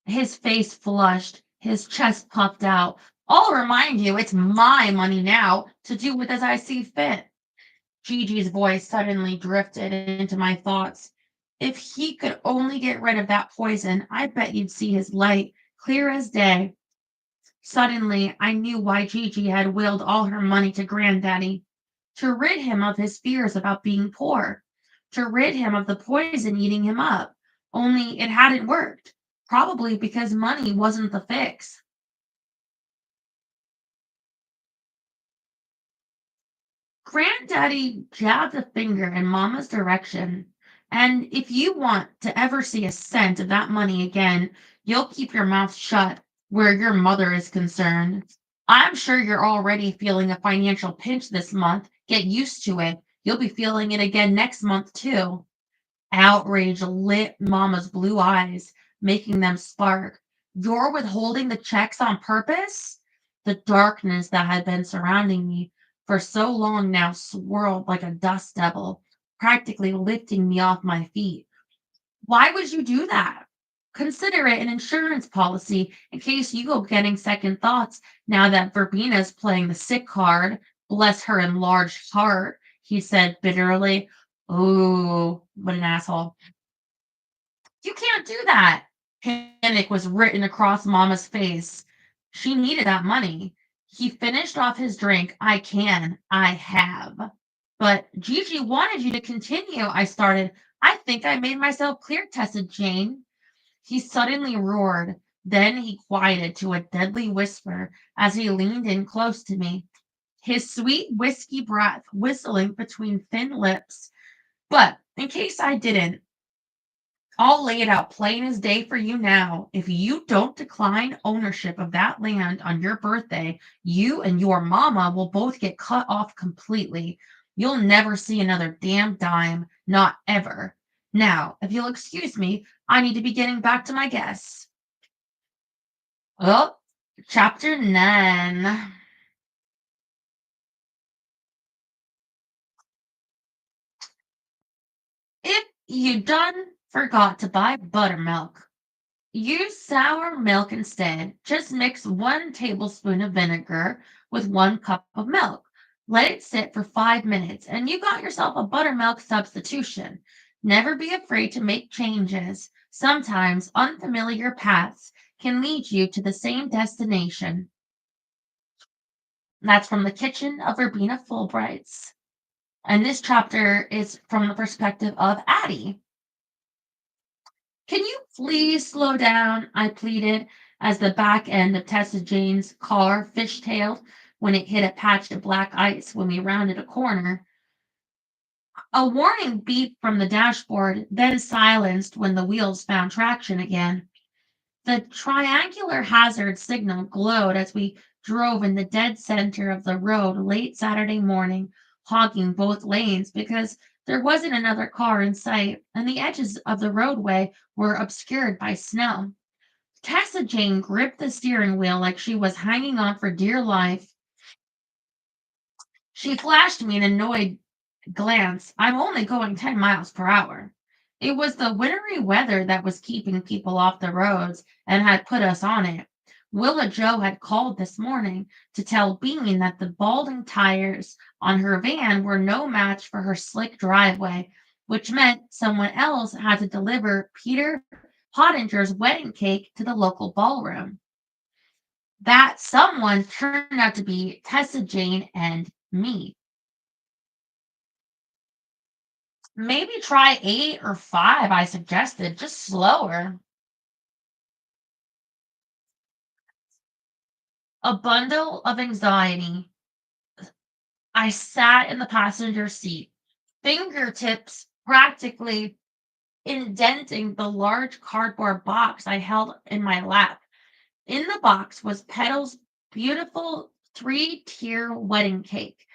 His face flushed, his chest puffed out. I'll remind you, it's my money now to do with as I see fit. Gigi's voice suddenly drifted into my thoughts. If he could only get rid of that poison, I bet you'd see his light clear as day. Suddenly, I knew why Gigi had willed all her money to Granddaddy. To rid him of his fears about being poor, to rid him of the poison eating him up. Only it hadn't worked. Probably because money wasn't the fix. Granddaddy jabbed a finger in Mama's direction. And if you want to ever see a cent of that money again, you'll keep your mouth shut where your mother is concerned. I'm sure you're already feeling a financial pinch this month. Get used to it. You'll be feeling it again next month, too. Outrage lit Mama's blue eyes, making them spark. You're withholding the checks on purpose? The darkness that had been surrounding me for so long now swirled like a dust devil, practically lifting me off my feet. Why would you do that? Consider it an insurance policy in case you go getting second thoughts now that Verbina's playing the sick card. Bless her enlarged heart, he said bitterly. Oh, what an asshole. You can't do that. Panic was written across Mama's face. She needed that money. He finished off his drink. I have. But Gigi wanted you to continue, I started. I think I made myself clear, tested Jane. He suddenly roared. Then he quieted to a deadly whisper as he leaned in close to me, his sweet whiskey breath whistling between thin lips. But in case I didn't, I'll lay it out plain as day for you now. If you don't decline ownership of that land on your birthday, you and your mama will both get cut off completely. You'll never see another damn dime, not ever. Now, if you'll excuse me, I need to be getting back to my guests. Well, chapter 9. If you done forgot to buy buttermilk, use sour milk instead. Just mix 1 tablespoon of vinegar with 1 cup of milk. Let it sit for 5 minutes, and you got yourself a buttermilk substitution. Never be afraid to make changes. Sometimes unfamiliar paths can lead you to the same destination. That's from the kitchen of Urbina Fulbrights. And this chapter is from the perspective of Addie. Can you please slow down? I pleaded as the back end of Tessa Jane's car fishtailed when it hit a patch of black ice when we rounded a corner. A warning beep from the dashboard, then silenced when the wheels found traction again. The triangular hazard signal glowed as we drove in the dead center of the road late Saturday morning, hogging both lanes because there wasn't another car in sight, and the edges of the roadway were obscured by snow. Tessa Jane gripped the steering wheel like she was hanging on for dear life. She flashed me an annoyed glance. I'm only going 10 miles per hour. It was the wintry weather that was keeping people off the roads and had put us on it. Willa Joe had called this morning to tell Bean that the balding tires on her van were no match for her slick driveway, which meant someone else had to deliver Peter Pottinger's wedding cake to the local ballroom. That someone turned out to be Tessa Jane and me. Maybe try 8 or 5, I suggested, just slower. A bundle of anxiety. I sat in the passenger seat, fingertips practically indenting the large cardboard box I held in my lap. In the box was Petal's beautiful 3-tier wedding cake.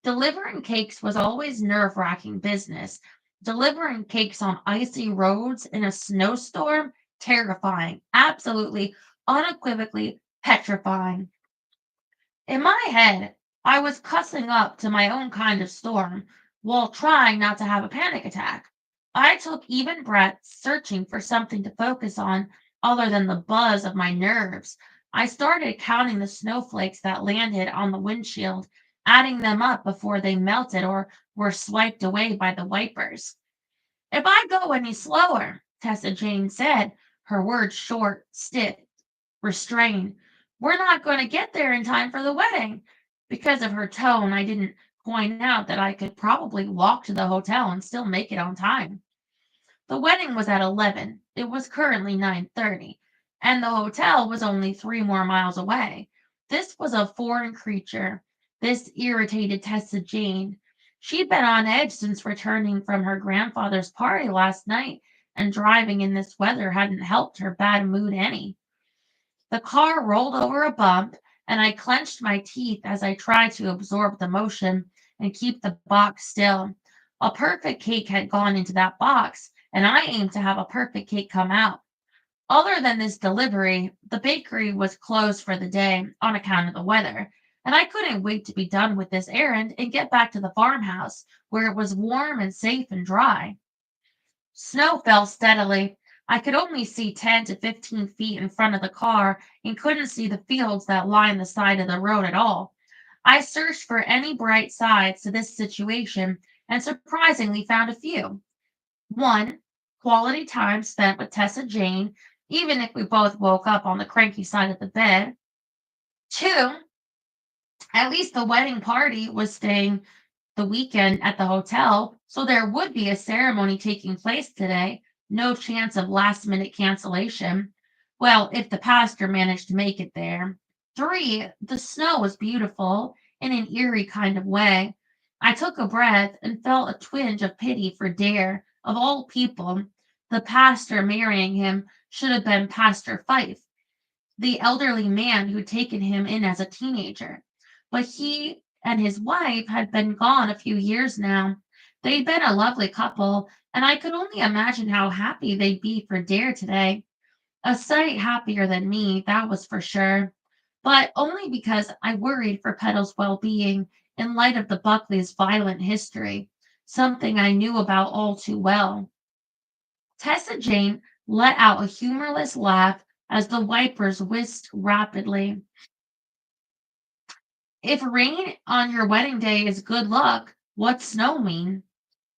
Delivering cakes was always nerve-wracking business. Delivering cakes on icy roads in a snowstorm, terrifying, absolutely, unequivocally petrifying. In my head, I was cussing up to my own kind of storm while trying not to have a panic attack. I took even breaths, searching for something to focus on other than the buzz of my nerves. I started counting the snowflakes that landed on the windshield, adding them up before they melted or were swiped away by the wipers. If I go any slower, Tessa Jane said, her words short, stiff, restrained. We're not going to get there in time for the wedding. Because of her tone, I didn't point out that I could probably walk to the hotel and still make it on time. The wedding was at 11. It was currently 9:30, and the hotel was only 3 more miles away. This was a foreign creature. This irritated Tessa Jane. She'd been on edge since returning from her grandfather's party last night, and driving in this weather hadn't helped her bad mood any. The car rolled over a bump, and I clenched my teeth as I tried to absorb the motion and keep the box still. A perfect cake had gone into that box, and I aimed to have a perfect cake come out. Other than this delivery, the bakery was closed for the day on account of the weather, and I couldn't wait to be done with this errand and get back to the farmhouse where it was warm and safe and dry. Snow fell steadily. I could only see 10 to 15 feet in front of the car and couldn't see the fields that lined the side of the road at all. I searched for any bright sides to this situation and surprisingly found a few. One, quality time spent with Tessa Jane, even if we both woke up on the cranky side of the bed. Two, at least the wedding party was staying the weekend at the hotel, so there would be a ceremony taking place today. No chance of last minute cancellation. Well, if the pastor managed to make it there. Three, the snow was beautiful in an eerie kind of way. I took a breath and felt a twinge of pity for Dare, of all people. The pastor marrying him should have been Pastor Fife, the elderly man who'd taken him in as a teenager. But he and his wife had been gone a few years now. They'd been a lovely couple, and I could only imagine how happy they'd be for Dare today. A sight happier than me, that was for sure. But only because I worried for Petal's well being in light of the Buckleys' violent history, something I knew about all too well. Tessa Jane let out a humorless laugh as the wipers whisked rapidly. If rain on your wedding day is good luck, what's snow mean?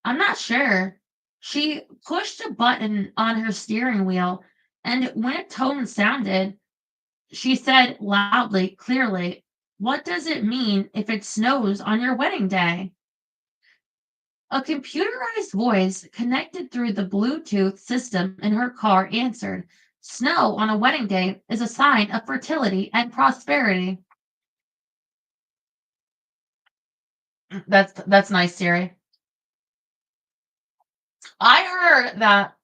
I'm not sure. She pushed a button on her steering wheel, and when a tone sounded, she said loudly, clearly, "What does it mean if it snows on your wedding day?" A computerized voice connected through the Bluetooth system in her car answered, "Snow on a wedding day is a sign of fertility and prosperity." That's nice, Siri. I heard that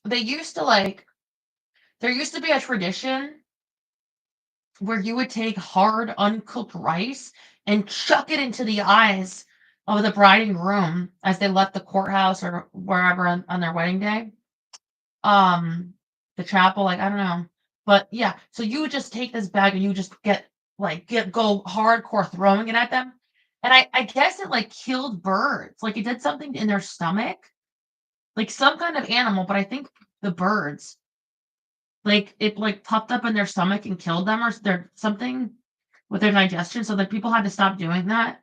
they used to like there used to be a tradition where you would take hard, uncooked rice and chuck it into the eyes of the bride and groom as they left the courthouse or wherever on their wedding day. Um, the chapel, like, I don't know. But yeah, so you would just take this bag and you would just go hardcore throwing it at them. And I guess it like killed birds. Like it did something in their stomach, like some kind of animal, but I think the birds, like it like popped up in their stomach and killed them or their something with their digestion. So that people had to stop doing that.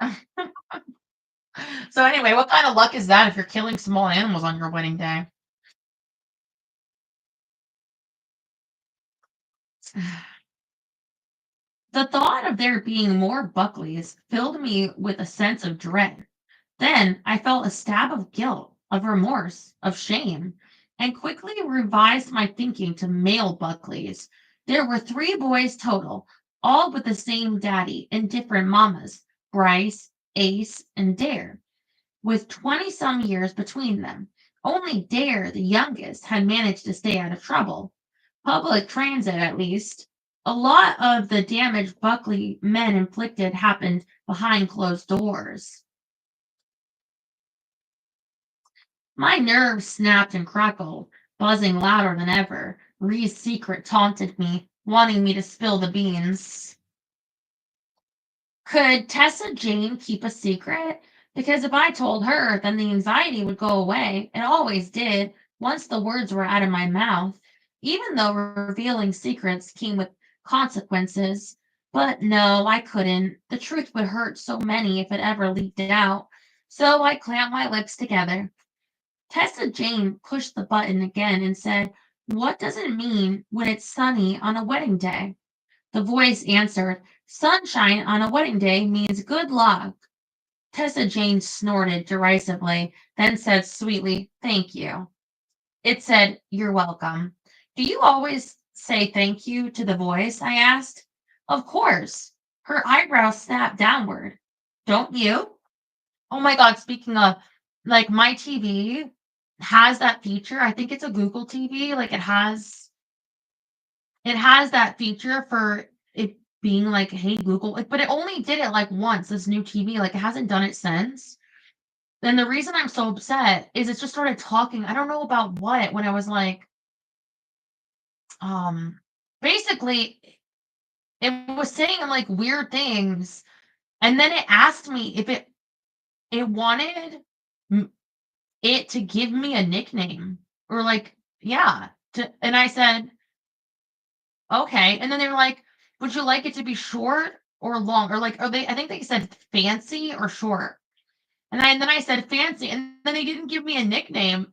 So anyway, what kind of luck is that if you're killing small animals on your wedding day? The thought of there being more Buckleys filled me with a sense of dread. Then I felt a stab of guilt, of remorse, of shame, and quickly revised my thinking to male Buckleys. There were three boys total, all with the same daddy and different mamas, Bryce, Ace, and Dare, with 20 some years between them. Only Dare, the youngest, had managed to stay out of trouble. Public transit, at least. A lot of the damage Buckley men inflicted happened behind closed doors. My nerves snapped and crackled, buzzing louder than ever. Ree's secret taunted me, wanting me to spill the beans. Could Tessa Jane keep a secret? Because if I told her, then the anxiety would go away. It always did, once the words were out of my mouth, even though revealing secrets came with consequences. But no, I couldn't. The truth would hurt so many if it ever leaked out. So I clamped my lips together. Tessa Jane pushed the button again and said, "What does it mean when it's sunny on a wedding day?" The voice answered, "Sunshine on a wedding day means good luck." Tessa Jane snorted derisively, then said sweetly, "Thank you." It said, "You're welcome." "Do you always say thank you to the voice?" I asked. "Of course." Her eyebrows snapped downward. "Don't you?" Oh my God, speaking of, like my TV has that feature. I think it's a Google TV. Like it has that feature for it being like, "Hey Google," like, but it only did it like once, this new TV, like it hasn't done it since. And the reason I'm so upset is it just started talking. I don't know about what when I was like, um, basically it was saying like weird things, and then it asked me if it wanted m- it to give me a nickname or like, yeah, and I said, "Okay." And then they were like, "Would you like it to be short or long?" Or like, or I think they said fancy or short. And then I said fancy, and then they didn't give me a nickname.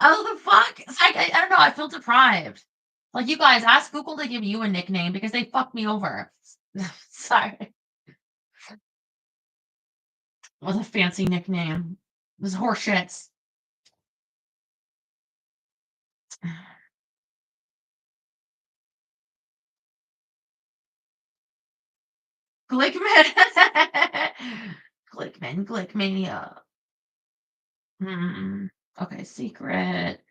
Oh, the fuck? It's like, I don't know, I feel deprived. Like, you guys, ask Google to give you a nickname because they fucked me over. Sorry. With a fancy nickname. It was horseshits. Glickman. Glickman, Glickmania. Hmm. Okay, secret.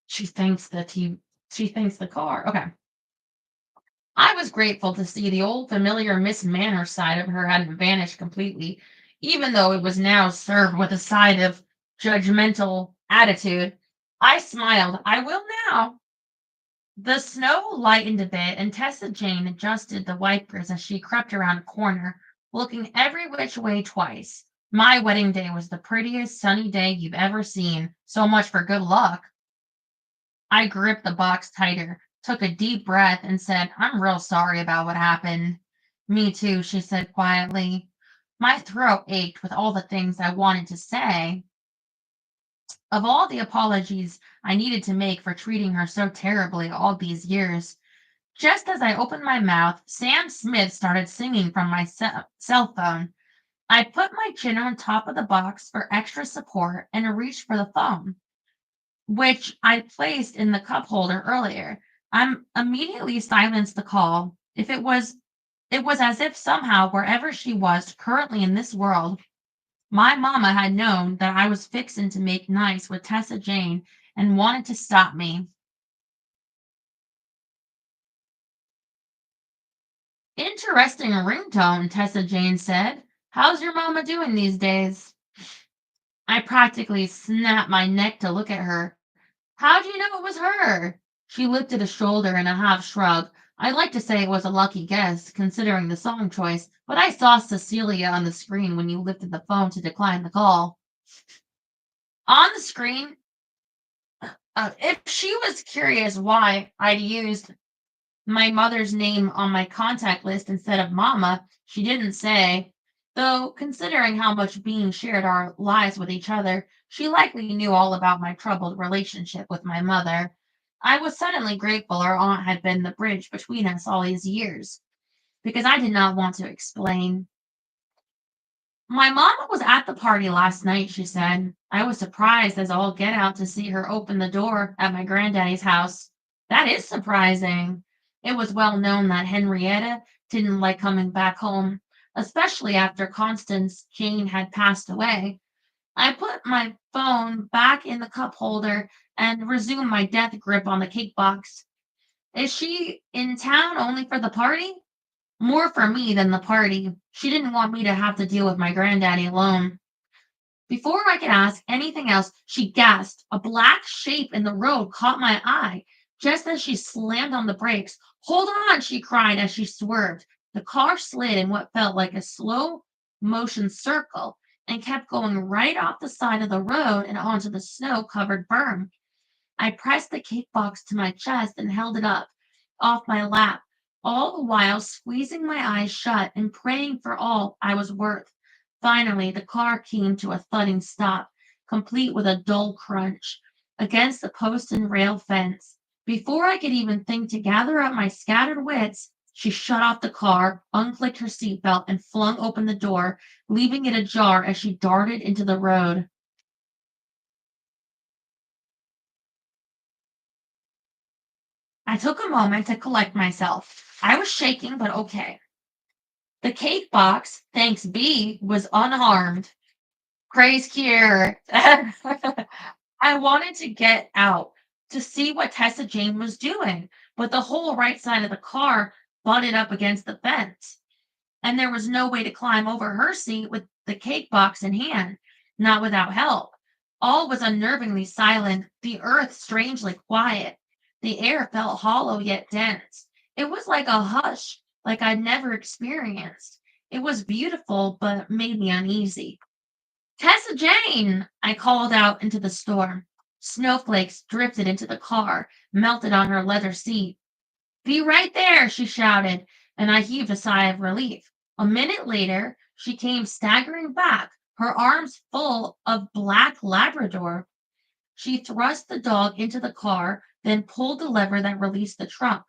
She thinks that she thinks the car. Okay. I was grateful to see the old familiar Miss Manners side of her hadn't vanished completely, even though it was now served with a side of judgmental attitude. I smiled. "I will now." The snow lightened a bit, and Tessa Jane adjusted the wipers as she crept around a corner, looking every which way twice. "My wedding day was the prettiest sunny day you've ever seen. So much for good luck." I gripped the box tighter, took a deep breath, and said, "I'm real sorry about what happened." "Me too," she said quietly. My throat ached with all the things I wanted to say. Of all the apologies I needed to make for treating her so terribly all these years, just as I opened my mouth, Sam Smith started singing from my cell phone. I put my chin on top of the box for extra support and reached for the phone, which I placed in the cup holder earlier. I immediately silenced the call. If it was as if somehow wherever she was currently in this world, my mama had known that I was fixing to make nice with Tessa Jane and wanted to stop me. Interesting ringtone, Tessa Jane said. How's your mama doing these days? I practically snapped my neck to look at her. How'd you know it was her? She lifted a shoulder in a half shrug. I'd like to say it was a lucky guess, considering the song choice, but I saw Cecilia on the screen when you lifted the phone to decline the call. On the screen, if she was curious why I'd used my mother's name on my contact list instead of Mama, she didn't say. Though, considering how much Bean shared our lives with each other, she likely knew all about my troubled relationship with my mother. I was suddenly grateful our aunt had been the bridge between us all these years, because I did not want to explain. My mama was at the party last night, she said. I was surprised as all get out to see her open the door at my granddaddy's house. That is surprising. It was well known that Henrietta didn't like coming back home, especially after Constance Jane had passed away. I put my phone back in the cup holder and resumed my death grip on the cake box. Is she in town only for the party? More for me than the party. She didn't want me to have to deal with my granddaddy alone. Before I could ask anything else, she gasped. A black shape in the road caught my eye just as she slammed on the brakes. Hold on, she cried as she swerved. The car slid in what felt like a slow motion circle and kept going right off the side of the road and onto the snow covered berm. I pressed the cake box to my chest and held it up off my lap, all the while squeezing my eyes shut and praying for all I was worth. Finally, the car came to a thudding stop, complete with a dull crunch against the post and rail fence. Before I could even think to gather up my scattered wits, she shut off the car, unclicked her seatbelt, and flung open the door, leaving it ajar as she darted into the road. I took a moment to collect myself. I was shaking, but okay. The cake box, thanks be, was unharmed. Praise cure. I wanted to get out to see what Tessa Jane was doing, but the whole right side of the car butted up against the fence, and there was no way to climb over her seat with the cake box in hand, not without help. All was unnervingly silent, the earth strangely quiet. The air felt hollow yet dense. It was like a hush, like I'd never experienced. It was beautiful, but made me uneasy. Tessa Jane! I called out into the storm. Snowflakes drifted into the car, melted on her leather seat. Be right there, she shouted, and I heaved a sigh of relief. A minute later, she came staggering back, her arms full of black Labrador. She thrust the dog into the car, then pulled the lever that released the trunk.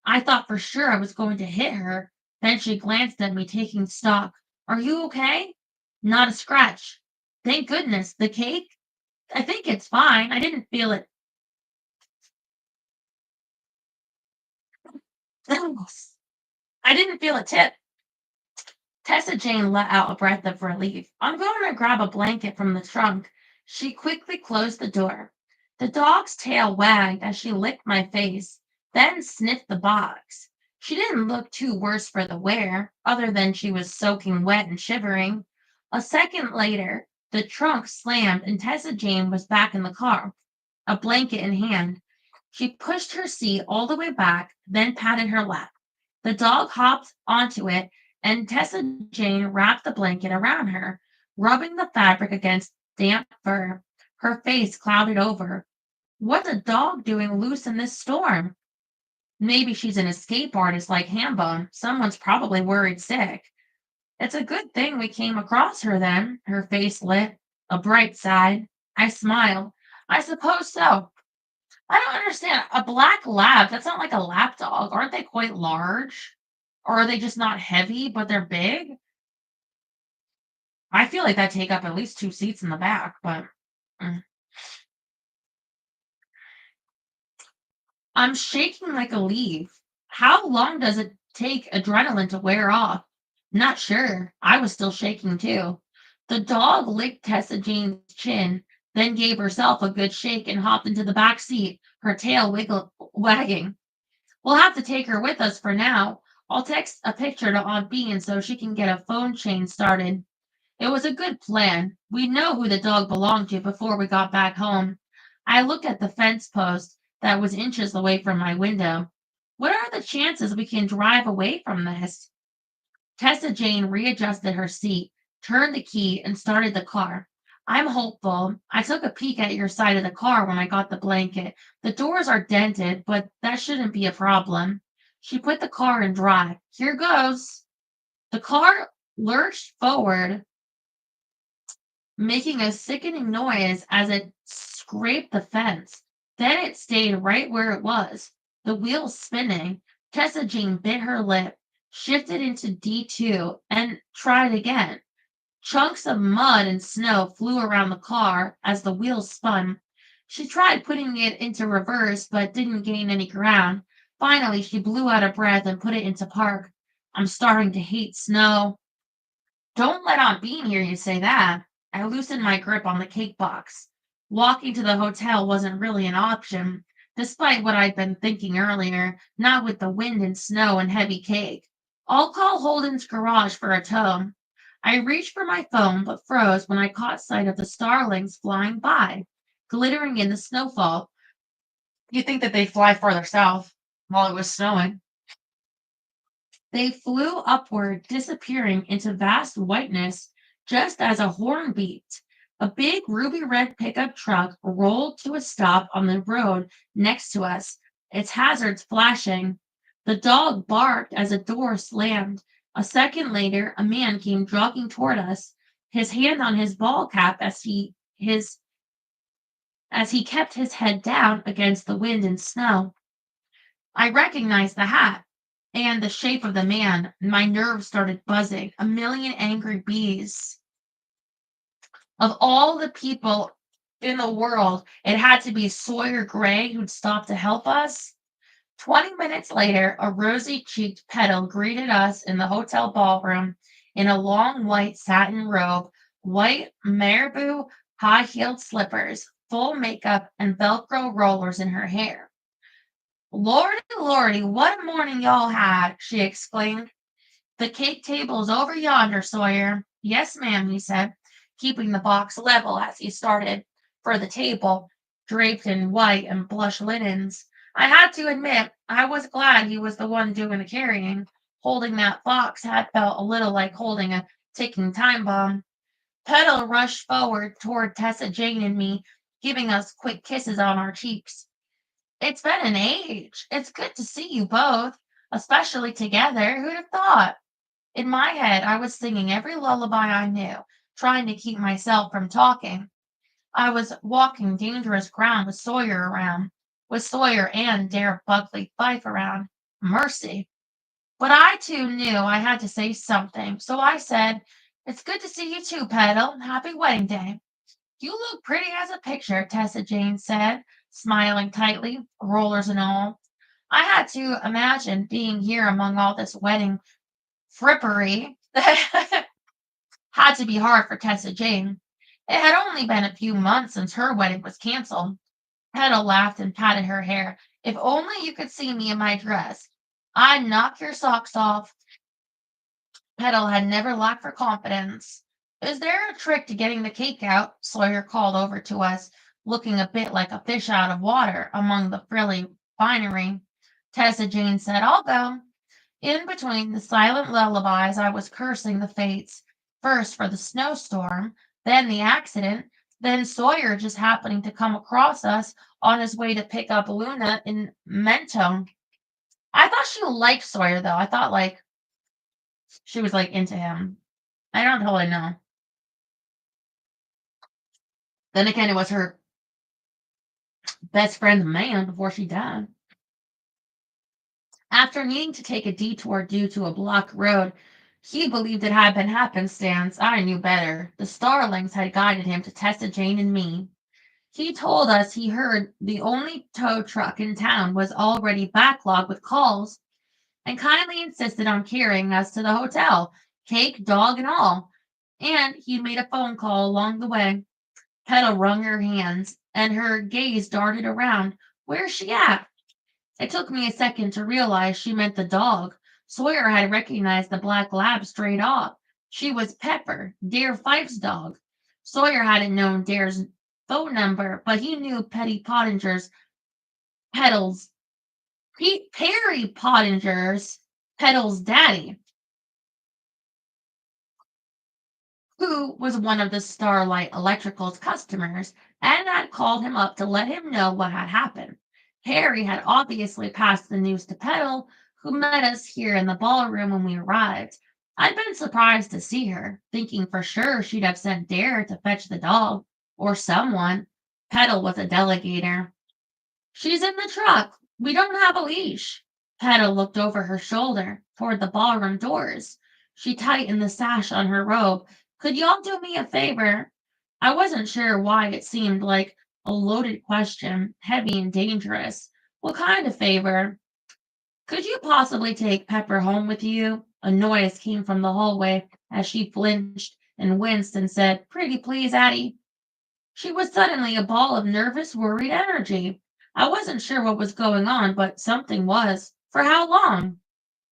I thought for sure I was going to hit her. Then she glanced at me, taking stock. Are you okay? Not a scratch. Thank goodness. The cake? I think it's fine. I didn't feel it. I didn't feel a tip. Tessa Jane let out a breath of relief. I'm going to grab a blanket from the trunk. She quickly closed the door. The dog's tail wagged as she licked my face, then sniffed the box. She didn't look too worse for the wear, other than she was soaking wet and shivering. A second later, the trunk slammed and Tessa Jane was back in the car, a blanket in hand. She pushed her seat all the way back, then patted her lap. The dog hopped onto it, and Tessa Jane wrapped the blanket around her, rubbing the fabric against damp fur. Her face clouded over. What's a dog doing loose in this storm? Maybe she's an escape artist like Hambone. Someone's probably worried sick. It's a good thing we came across her then. Her face lit. A bright side. I smiled. I suppose so. I don't understand. A black lab, that's not like a lap dog. Aren't they quite large? Or are they just not heavy, but they're big? I feel like that take up at least two seats in the back, but mm. I'm shaking like a leaf. How long does it take adrenaline to wear off? Not sure. I was still shaking too. The dog licked Tessa Jane's chin, then gave herself a good shake and hopped into the back seat, her tail wagging. We'll have to take her with us for now. I'll text a picture to Aunt Bean so she can get a phone chain started. It was a good plan. We'd know who the dog belonged to before we got back home. I looked at the fence post that was inches away from my window. What are the chances we can drive away from this? Tessa Jane readjusted her seat, turned the key, and started the car. I'm hopeful. I took a peek at your side of the car when I got the blanket. The doors are dented, but that shouldn't be a problem. She put the car in drive. Here goes. The car lurched forward, making a sickening noise as it scraped the fence. Then it stayed right where it was, the wheels spinning. Tessa Jean bit her lip, shifted into D2, and tried again. Chunks of mud and snow flew around the car as the wheels spun. She tried putting it into reverse, but didn't gain any ground. Finally, she blew out of breath and put it into park. I'm starting to hate snow. Don't let Aunt Bean hear you say that. I loosened my grip on the cake box. Walking to the hotel wasn't really an option, despite what I'd been thinking earlier, not with the wind and snow and heavy cake. I'll call Holden's garage for a tow. I reached for my phone but froze when I caught sight of the starlings flying by, glittering in the snowfall. You'd think that they'd fly farther south while it was snowing. They flew upward, disappearing into vast whiteness just as a horn beeped. A big ruby red pickup truck rolled to a stop on the road next to us, its hazards flashing. The dog barked as a door slammed. A second later, a man came jogging toward us, his hand on his ball cap as he kept his head down against the wind and snow. I recognized the hat and the shape of the man. My nerves started buzzing. A million angry bees. Of all the people in the world, it had to be Sawyer Gray who'd stop to help us. 20 minutes later, a rosy cheeked petal greeted us in the hotel ballroom in a long white satin robe, white marabou high heeled slippers, full makeup, and Velcro rollers in her hair. Lordy, lordy, what a morning y'all had, she exclaimed. The cake table's over yonder, Sawyer. Yes, ma'am, he said, keeping the box level as he started for the table, draped in white and plush linens. I had to admit, I was glad he was the one doing the carrying. Holding that box had felt a little like holding a ticking time bomb. Petal rushed forward toward Tessa Jane and me, giving us quick kisses on our cheeks. It's been an age. It's good to see you both, especially together. Who'd have thought? In my head, I was singing every lullaby I knew, trying to keep myself from talking. I was walking dangerous ground with Sawyer and Dare Buckley Fife around. Mercy. But I too knew I had to say something, so I said, It's good to see you too, Petal. Happy wedding day. You look pretty as a picture, Tessa Jane said, smiling tightly, rollers and all. I had to imagine being here among all this wedding frippery. Had to be hard for Tessa Jane. It had only been a few months since her wedding was canceled. Hedda laughed and patted her hair. If only you could see me in my dress. I'd knock your socks off. Petal had never lacked for confidence. Is there a trick to getting the cake out? Sawyer called over to us, looking a bit like a fish out of water among the frilly finery. Tessa Jane said, I'll go. In between the silent lullabies, I was cursing the fates, first for the snowstorm, then the accident, then Sawyer just happening to come across us on his way to pick up Luna in Mentone. I thought she liked Sawyer, though. I thought, like, she was, like, into him. I don't totally know. Then again, it was her best friend's man before she died. After needing to take a detour due to a blocked road, he believed it had been happenstance. I knew better. The starlings had guided him to Tessa Jane and me. He told us he heard the only tow truck in town was already backlogged with calls and kindly insisted on carrying us to the hotel, cake, dog, and all. And he made a phone call along the way. Petal wrung her hands, and her gaze darted around. Where's she at? It took me a second to realize she meant the dog. Sawyer had recognized the black lab straight off. She was Pepper, Dare Fife's dog. Sawyer hadn't known Dare's phone number, but he knew Petal's Perry Pottinger's Petal's daddy, who was one of the Starlight Electrical's customers, and had called him up to let him know what had happened. Harry had obviously passed the news to Petal, who met us here in the ballroom when we arrived. I'd been surprised to see her, thinking for sure she'd have sent Dare to fetch the dog, or someone. Petal was a delegator. She's in the truck. We don't have a leash. Petal looked over her shoulder toward the ballroom doors. She tightened the sash on her robe. Could y'all do me a favor? I wasn't sure why it seemed like a loaded question, heavy and dangerous. What kind of favor? Could you possibly take Pepper home with you? A noise came from the hallway as she flinched and winced and said, Pretty please, Addie. She was suddenly a ball of nervous, worried energy. I wasn't sure what was going on, but something was. For how long?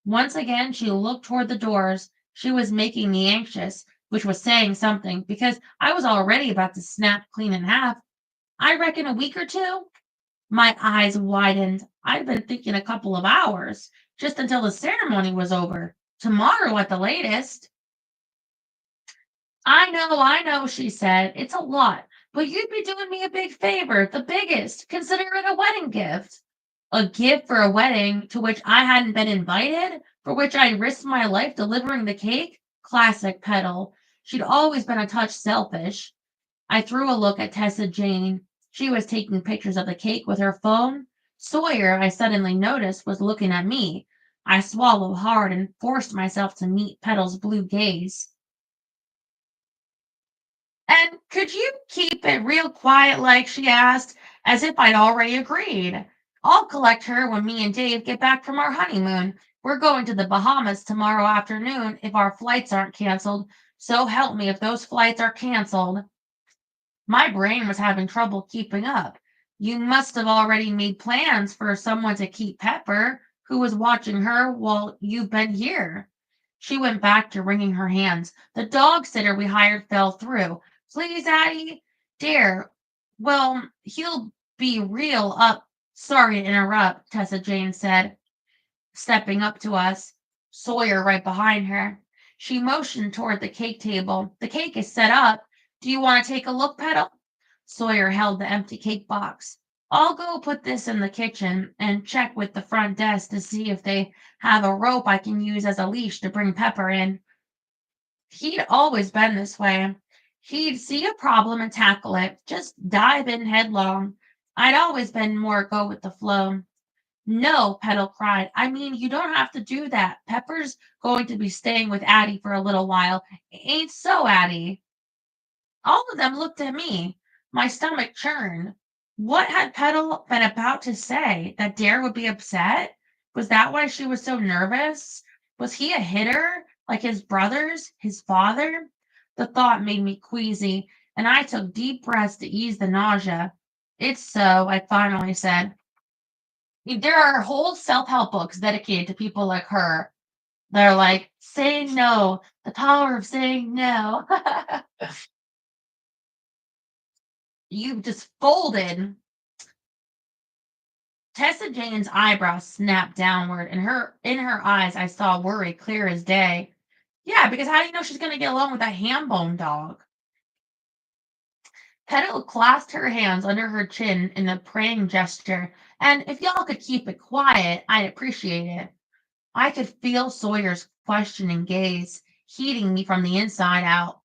Once again, she looked toward the doors. She was making me anxious, which was saying something, because I was already about to snap clean in half. I reckon a week or two. My eyes widened. I'd been thinking a couple of hours, just until the ceremony was over. Tomorrow at the latest. I know, she said. It's a lot, but you'd be doing me a big favor, the biggest. Consider it a wedding gift. A gift for a wedding to which I hadn't been invited, for which I'd risked my life delivering the cake? Classic Petal. She'd always been a touch selfish. I threw a look at Tessa Jane. She was taking pictures of the cake with her phone. Sawyer, I suddenly noticed, was looking at me. I swallowed hard and forced myself to meet Petal's blue gaze. And could you keep it real quiet, like she asked, as if I'd already agreed? I'll collect her when me and Dave get back from our honeymoon. We're going to the Bahamas tomorrow afternoon if our flights aren't canceled. So help me if those flights are canceled. My brain was having trouble keeping up. You must have already made plans for someone to keep Pepper, who was watching her while you've been here. She went back to wringing her hands. The dog sitter we hired fell through. Please, Addie, Dare. Well, he'll be real up. Sorry to interrupt, Tessa Jane said, stepping up to us, Sawyer right behind her. She motioned toward the cake table. The cake is set up. Do you want to take a look, Petal? Sawyer held the empty cake box. I'll go put this in the kitchen and check with the front desk to see if they have a rope I can use as a leash to bring Pepper in. He'd always been this way. He'd see a problem and tackle it, just dive in headlong. I'd always been more go with the flow. No, Petal cried. I mean, you don't have to do that. Pepper's going to be staying with Addie for a little while. Ain't so, Addie? All of them looked at me. My stomach churned. What had Petal been about to say? That Dare would be upset? Was that why she was so nervous? Was he a hitter, like his brothers, his father? The thought made me queasy, and I took deep breaths to ease the nausea. It's so, I finally said. There are whole self-help books dedicated to people like her. They're like, saying no, the power of saying no. You just folded. Tessa Jane's eyebrows snapped downward, and in her eyes I saw worry clear as day. Yeah, because how do you know she's gonna get along with that ham bone dog? Petal clasped her hands under her chin in a praying gesture, and if y'all could keep it quiet, I'd appreciate it. I could feel Sawyer's questioning gaze, heating me from the inside out.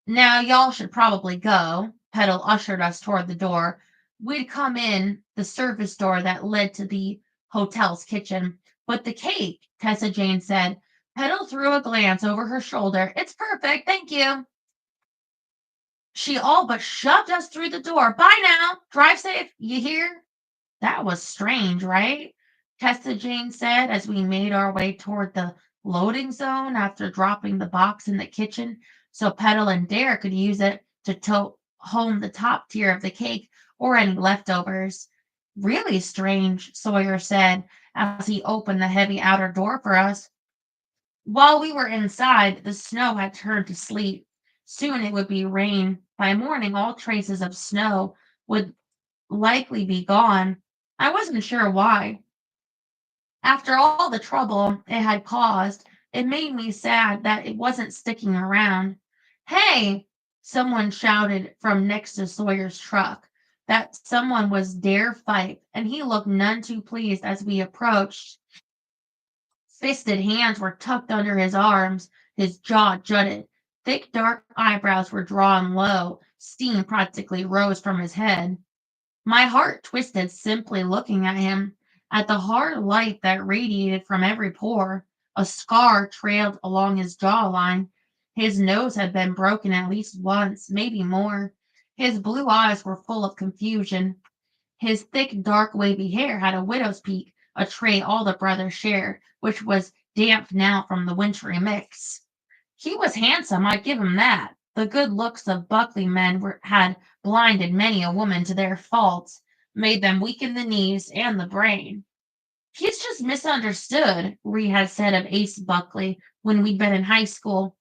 Now y'all should probably go. Petal ushered us toward the door. We'd come in the service door that led to the hotel's kitchen. But the cake, Tessa Jane said. Petal threw a glance over her shoulder. It's perfect, thank you. She all but shoved us through the door. Bye now. Drive safe, you hear? That was strange, right? Tessa Jane said as we made our way toward the loading zone after dropping the box in the kitchen so Petal and Dare could use it to tote home the top tier of the cake or any leftovers. Really strange, Sawyer said as he opened the heavy outer door for us. While we were inside, the snow had turned to sleet. Soon it would be rain. By morning, all traces of snow would likely be gone. I wasn't sure why. After all the trouble it had caused, it made me sad that it wasn't sticking around. Hey! Someone shouted from next to Sawyer's truck. That someone was Dare Fife, and he looked none too pleased as we approached. Fisted hands were tucked under his arms, his jaw jutted. Thick dark eyebrows were drawn low, steam practically rose from his head. My heart twisted simply looking at him, at the hard light that radiated from every pore. A scar trailed along his jawline. His nose had been broken at least once, maybe more. His blue eyes were full of confusion. His thick, dark, wavy hair had a widow's peak, a trait all the brothers shared, which was damp now from the wintry mix. He was handsome, I give him that. The good looks of Buckley men had blinded many a woman to their faults, made them weak in the knees and the brain. He's just misunderstood, Ree had said of Ace Buckley when we'd been in high school.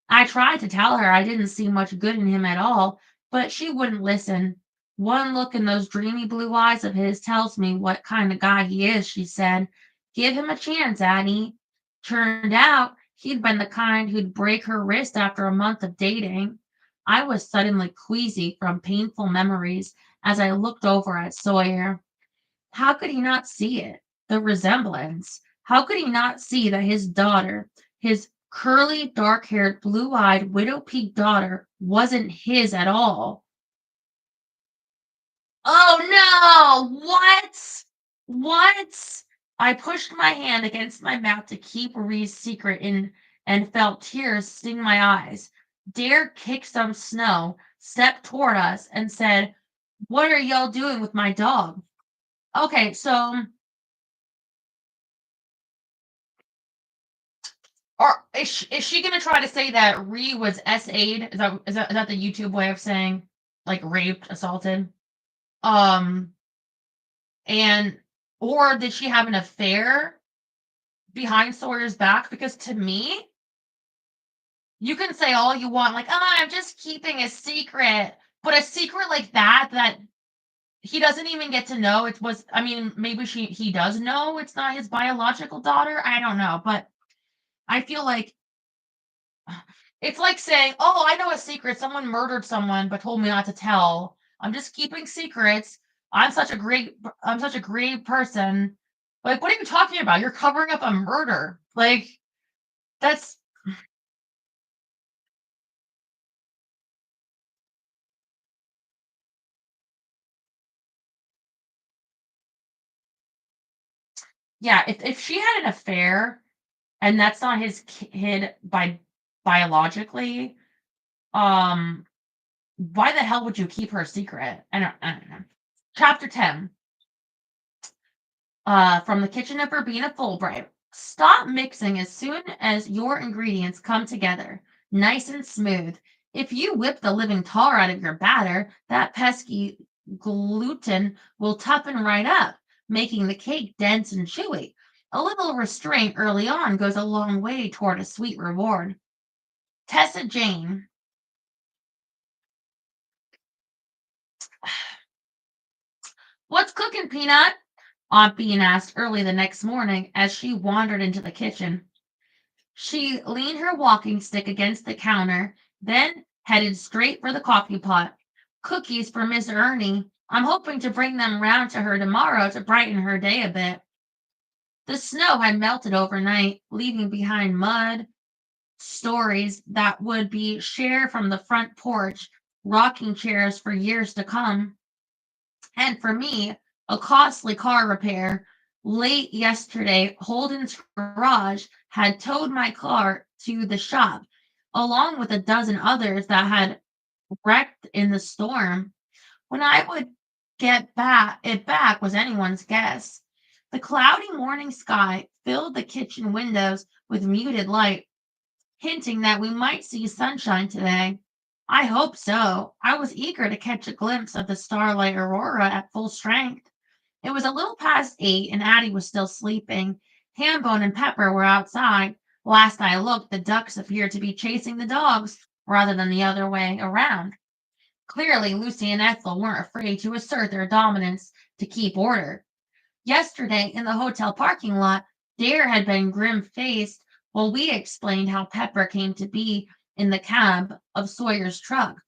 I tried to tell her I didn't see much good in him at all, but she wouldn't listen. One look in those dreamy blue eyes of his tells me what kind of guy he is, she said. Give him a chance, Addie. Turned out he'd been the kind who'd break her wrist after a month of dating. I was suddenly queasy from painful memories as I looked over at Sawyer. How could he not see it? The resemblance. How could he not see that his daughter, his curly, dark haired, blue eyed, widow peaked daughter, wasn't his at all? Oh no! What? What? I pushed my hand against my mouth to keep Marie's secret in and felt tears sting my eyes. Dare kicked some snow, stepped toward us, and said, "What are y'all doing with my dog?" Okay, so or is she gonna try to say that Ree was SA'd? Is that the YouTube way of saying like raped, assaulted? Um, and or did she have an affair behind Sawyer's back? Because to me, you can say all you want, like, oh, I'm just keeping a secret. But a secret like that he doesn't even get to know it was I mean, maybe he does know it's not his biological daughter. I don't know. But I feel like it's like saying, "Oh, I know a secret. Someone murdered someone but told me not to tell. I'm just keeping secrets. I'm such a great person." Like, what are you talking about? You're covering up a murder. Like, that's yeah, if she had an affair and that's not his kid by biologically, um, why the hell would you keep her secret? I don't know. Chapter 10. From the kitchen of Verbena Fulbright. Stop mixing as soon as your ingredients come together, nice and smooth. If you whip the living tar out of your batter, that pesky gluten will toughen right up, making the cake dense and chewy. A little restraint early on goes a long way toward a sweet reward. Tessa Jane. What's cooking, Peanut? Aunt Bean asked early the next morning as she wandered into the kitchen. She leaned her walking stick against the counter, then headed straight for the coffee pot. Cookies for Miss Ernie. I'm hoping to bring them round to her tomorrow to brighten her day a bit. The snow had melted overnight, leaving behind mud, stories that would be shared from the front porch, rocking chairs for years to come. And for me, a costly car repair. Late yesterday, Holden's garage had towed my car to the shop, along with a dozen others that had wrecked in the storm. When I would get back was anyone's guess. The cloudy morning sky filled the kitchen windows with muted light, hinting that we might see sunshine today. I hope so. I was eager to catch a glimpse of the starlight aurora at full strength. It was a little past 8 and Addie was still sleeping. Hambone and Pepper were outside, Last I looked, the ducks appeared to be chasing the dogs rather than the other way around. Clearly, Lucy and Ethel weren't afraid to assert their dominance to keep order. Yesterday, in the hotel parking lot, Dare had been grim faced while we explained how Pepper came to be in the cab of Sawyer's truck.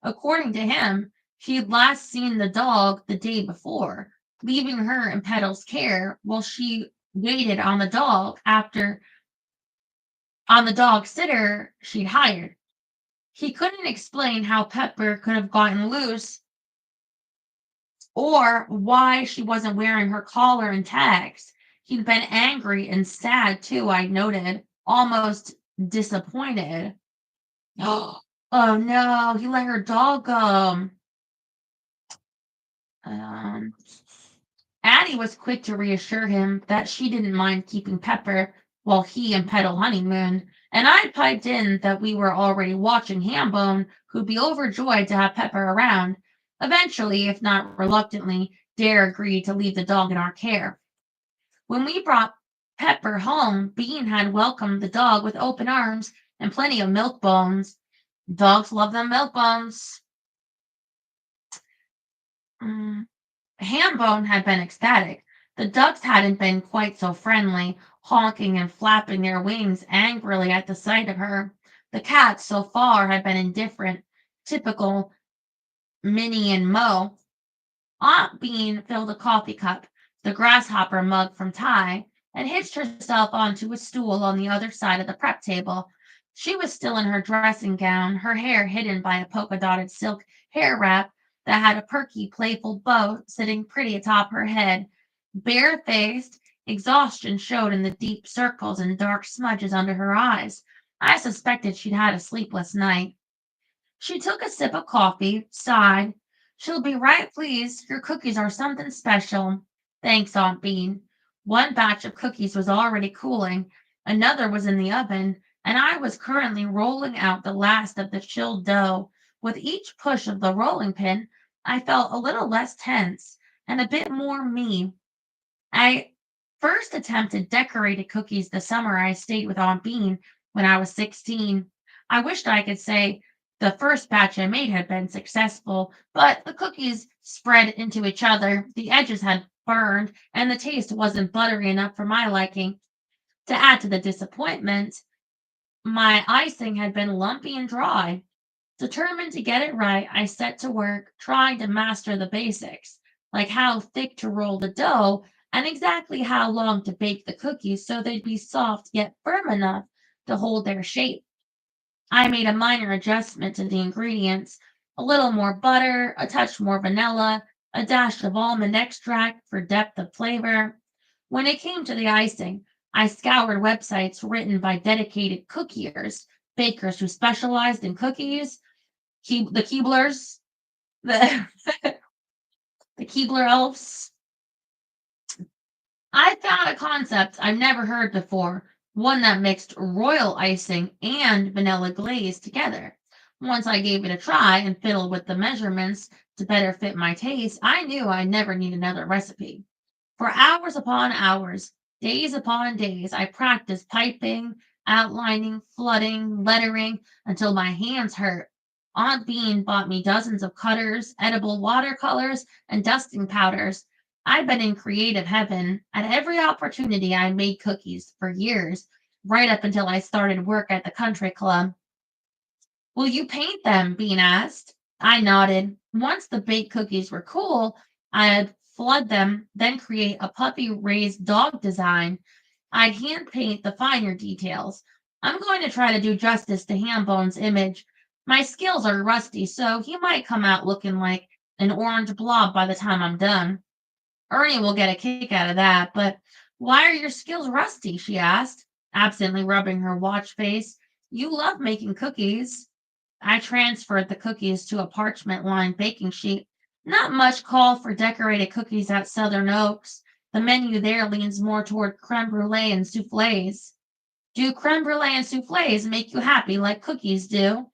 According to him, she'd last seen the dog the day before, leaving her in Petal's care while she waited on the dog sitter she'd hired. He couldn't explain how Pepper could have gotten loose or why she wasn't wearing her collar and tags. He'd been angry and sad too, I noted, almost disappointed. Oh, oh no, he let her dog go. Um, Addie was quick to reassure him that she didn't mind keeping Pepper while he and Petal honeymooned, and I piped in that we were already watching Hambone, who'd be overjoyed to have Pepper around. Eventually, if not reluctantly, Dare agreed to leave the dog in our care. When we brought Pepper home, Bean had welcomed the dog with open arms and plenty of milk bones. Dogs love them milk bones. Mm. Hambone had been ecstatic. The ducks hadn't been quite so friendly, honking and flapping their wings angrily at the sight of her. The cats, so far, had been indifferent, typical Minnie and Mo. Aunt Bean filled a coffee cup, the grasshopper mug from Ty, and hitched herself onto a stool on the other side of the prep table. She was still in her dressing gown, her hair hidden by a polka dotted silk hair wrap that had a perky, playful bow sitting pretty atop her head. Barefaced, exhaustion showed in the deep circles and dark smudges under her eyes. I suspected she'd had a sleepless night. She took a sip of coffee, sighed. She'll be right pleased. Your cookies are something special. Thanks, Aunt Bean. One batch of cookies was already cooling, another was in the oven, and I was currently rolling out the last of the chilled dough. With each push of the rolling pin, I felt a little less tense and a bit more me. I first attempted decorated cookies the summer I stayed with Aunt Bean when I was 16. I wished I could say the first batch I made had been successful, but the cookies spread into each other, the edges had burned, and the taste wasn't buttery enough for my liking. To add to the disappointment, my icing had been lumpy and dry. Determined to get it right, I set to work trying to master the basics, like how thick to roll the dough and exactly how long to bake the cookies so they'd be soft yet firm enough to hold their shape. I made a minor adjustment to the ingredients, a little more butter, a touch more vanilla, a dash of almond extract for depth of flavor. When it came to the icing, I scoured websites written by dedicated cookiers, bakers who specialized in cookies, the Keeblers, the the Keebler elves. I found a concept I've never heard before, one that mixed royal icing and vanilla glaze together. Once I gave it a try and fiddled with the measurements to better fit my taste, I knew I'd never need another recipe. For hours upon hours, days upon days, I practiced piping, outlining, flooding, lettering until my hands hurt. Aunt Bean bought me dozens of cutters, edible watercolors, and dusting powders. I'd been in creative heaven. At every opportunity, I made cookies for years, right up until I started work at the country club. Will you paint them? Bean asked. I nodded. Once the baked cookies were cool, I'd flood them, then create a puppy raised dog design. I'd hand paint the finer details. I'm going to try to do justice to Hambone's image. My skills are rusty, so he might come out looking like an orange blob by the time I'm done. Ernie will get a kick out of that, but why are your skills rusty? She asked, absently rubbing her watch face. You love making cookies. I transferred the cookies to a parchment lined baking sheet. Not much call for decorated cookies at Southern Oaks. The menu there leans more toward creme brulee and souffles. Do creme brulee and souffles make you happy like cookies do?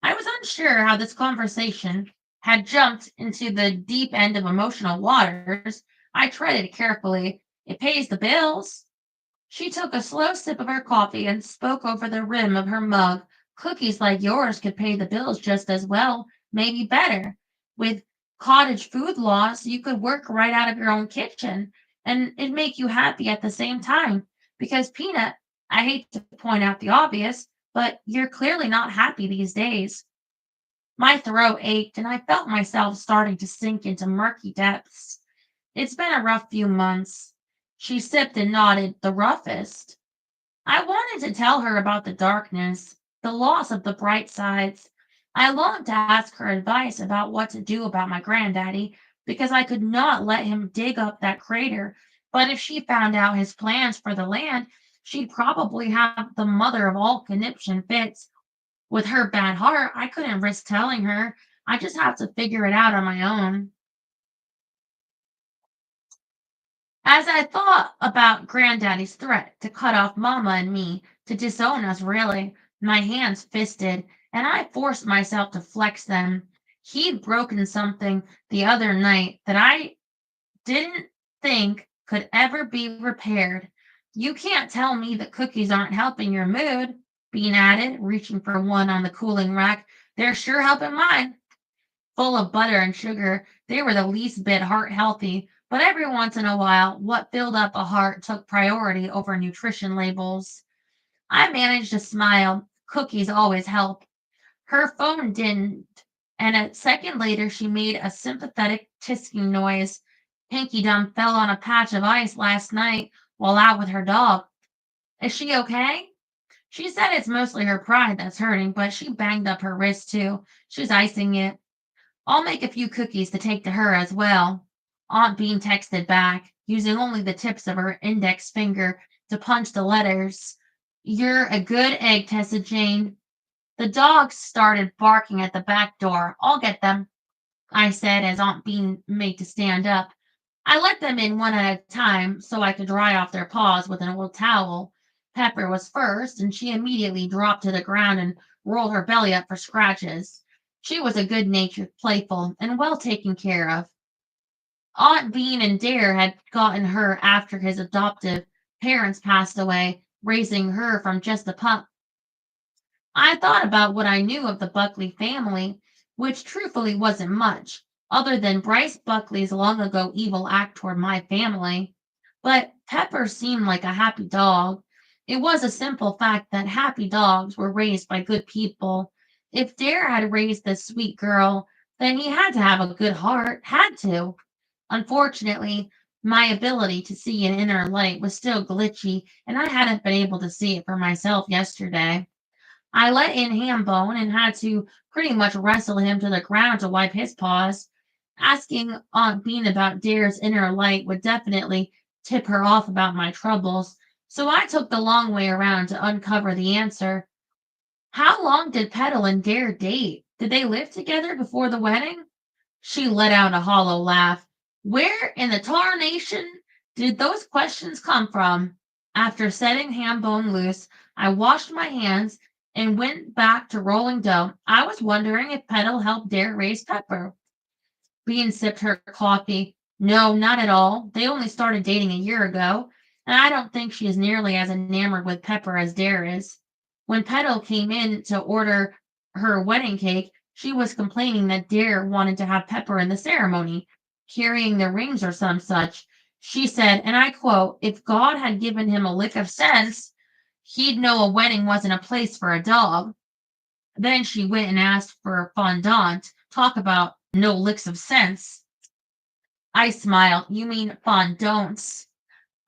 I was unsure how this conversation had jumped into the deep end of emotional waters. I treaded carefully. It pays the bills. She took a slow sip of her coffee and spoke over the rim of her mug. Cookies like yours could pay the bills just as well, maybe better. With cottage food laws, you could work right out of your own kitchen, and it'd make you happy at the same time. Because, Peanut, I hate to point out the obvious, but you're clearly not happy these days. My throat ached, and I felt myself starting to sink into murky depths. It's been a rough few months. She sipped and nodded, the roughest. I wanted to tell her about the darkness, the loss of the bright sides. I longed to ask her advice about what to do about my granddaddy, because I could not let him dig up that crater. But if she found out his plans for the land, she'd probably have the mother of all conniption fits. With her bad heart, I couldn't risk telling her. I just have to figure it out on my own. As I thought about Granddaddy's threat to cut off Mama and me, to disown us really, my hands fisted, and I forced myself to flex them. He'd broken something the other night that I didn't think could ever be repaired. You can't tell me that cookies aren't helping your mood, Bean added, reaching for one on the cooling rack. They're sure helping mine. Full of butter and sugar, they were the least bit heart healthy, but every once in a while, what filled up a heart took priority over nutrition labels. I managed to smile. Cookies always help. Her phone didn't, and a second later she made a sympathetic tisking noise. Pinky Dum fell on a patch of ice last night while out with her dog. Is she okay? She said it's mostly her pride that's hurting, but she banged up her wrist too. She's icing it. I'll make a few cookies to take to her as well. Aunt Bean texted back, using only the tips of her index finger to punch the letters. You're a good egg, Tessa Jane. The dogs started barking at the back door. I'll get them, I said as Aunt Bean made to stand up. I let them in one at a time so I could dry off their paws with an old towel. Pepper was first, and she immediately dropped to the ground and rolled her belly up for scratches. She was a good natured, playful, and well taken care of. Aunt Bean and Dare had gotten her after his adoptive parents passed away, raising her from just a pup. I thought about what I knew of the Buckley family, which truthfully wasn't much, other than Bryce Buckley's long ago evil act toward my family. But Pepper seemed like a happy dog. It was a simple fact that happy dogs were raised by good people. If Dare had raised this sweet girl, then he had to have a good heart, had to. Unfortunately, my ability to see an inner light was still glitchy, and I hadn't been able to see it for myself yesterday. I let in Hambone and had to pretty much wrestle him to the ground to wipe his paws. Asking Aunt Bean about Dare's inner light would definitely tip her off about my troubles, so I took the long way around to uncover the answer. How long did Petal and Dare date? Did they live together before the wedding? She let out a hollow laugh. Where in the tarnation did those questions come from? After setting Hambone loose, I washed my hands and went back to rolling dough. I was wondering if Petal helped Dare raise Pepper. Bean sipped her coffee. No, not at all. They only started dating a year ago, and I don't think she is nearly as enamored with Pepper as Dare is. When Petal came in to order her wedding cake, she was complaining that Dare wanted to have Pepper in the ceremony, carrying the rings or some such. She said, and I quote, if God had given him a lick of sense, he'd know a wedding wasn't a place for a dog. Then she went and asked for fondant. Talk about no licks of sense. I smiled. You mean fondants?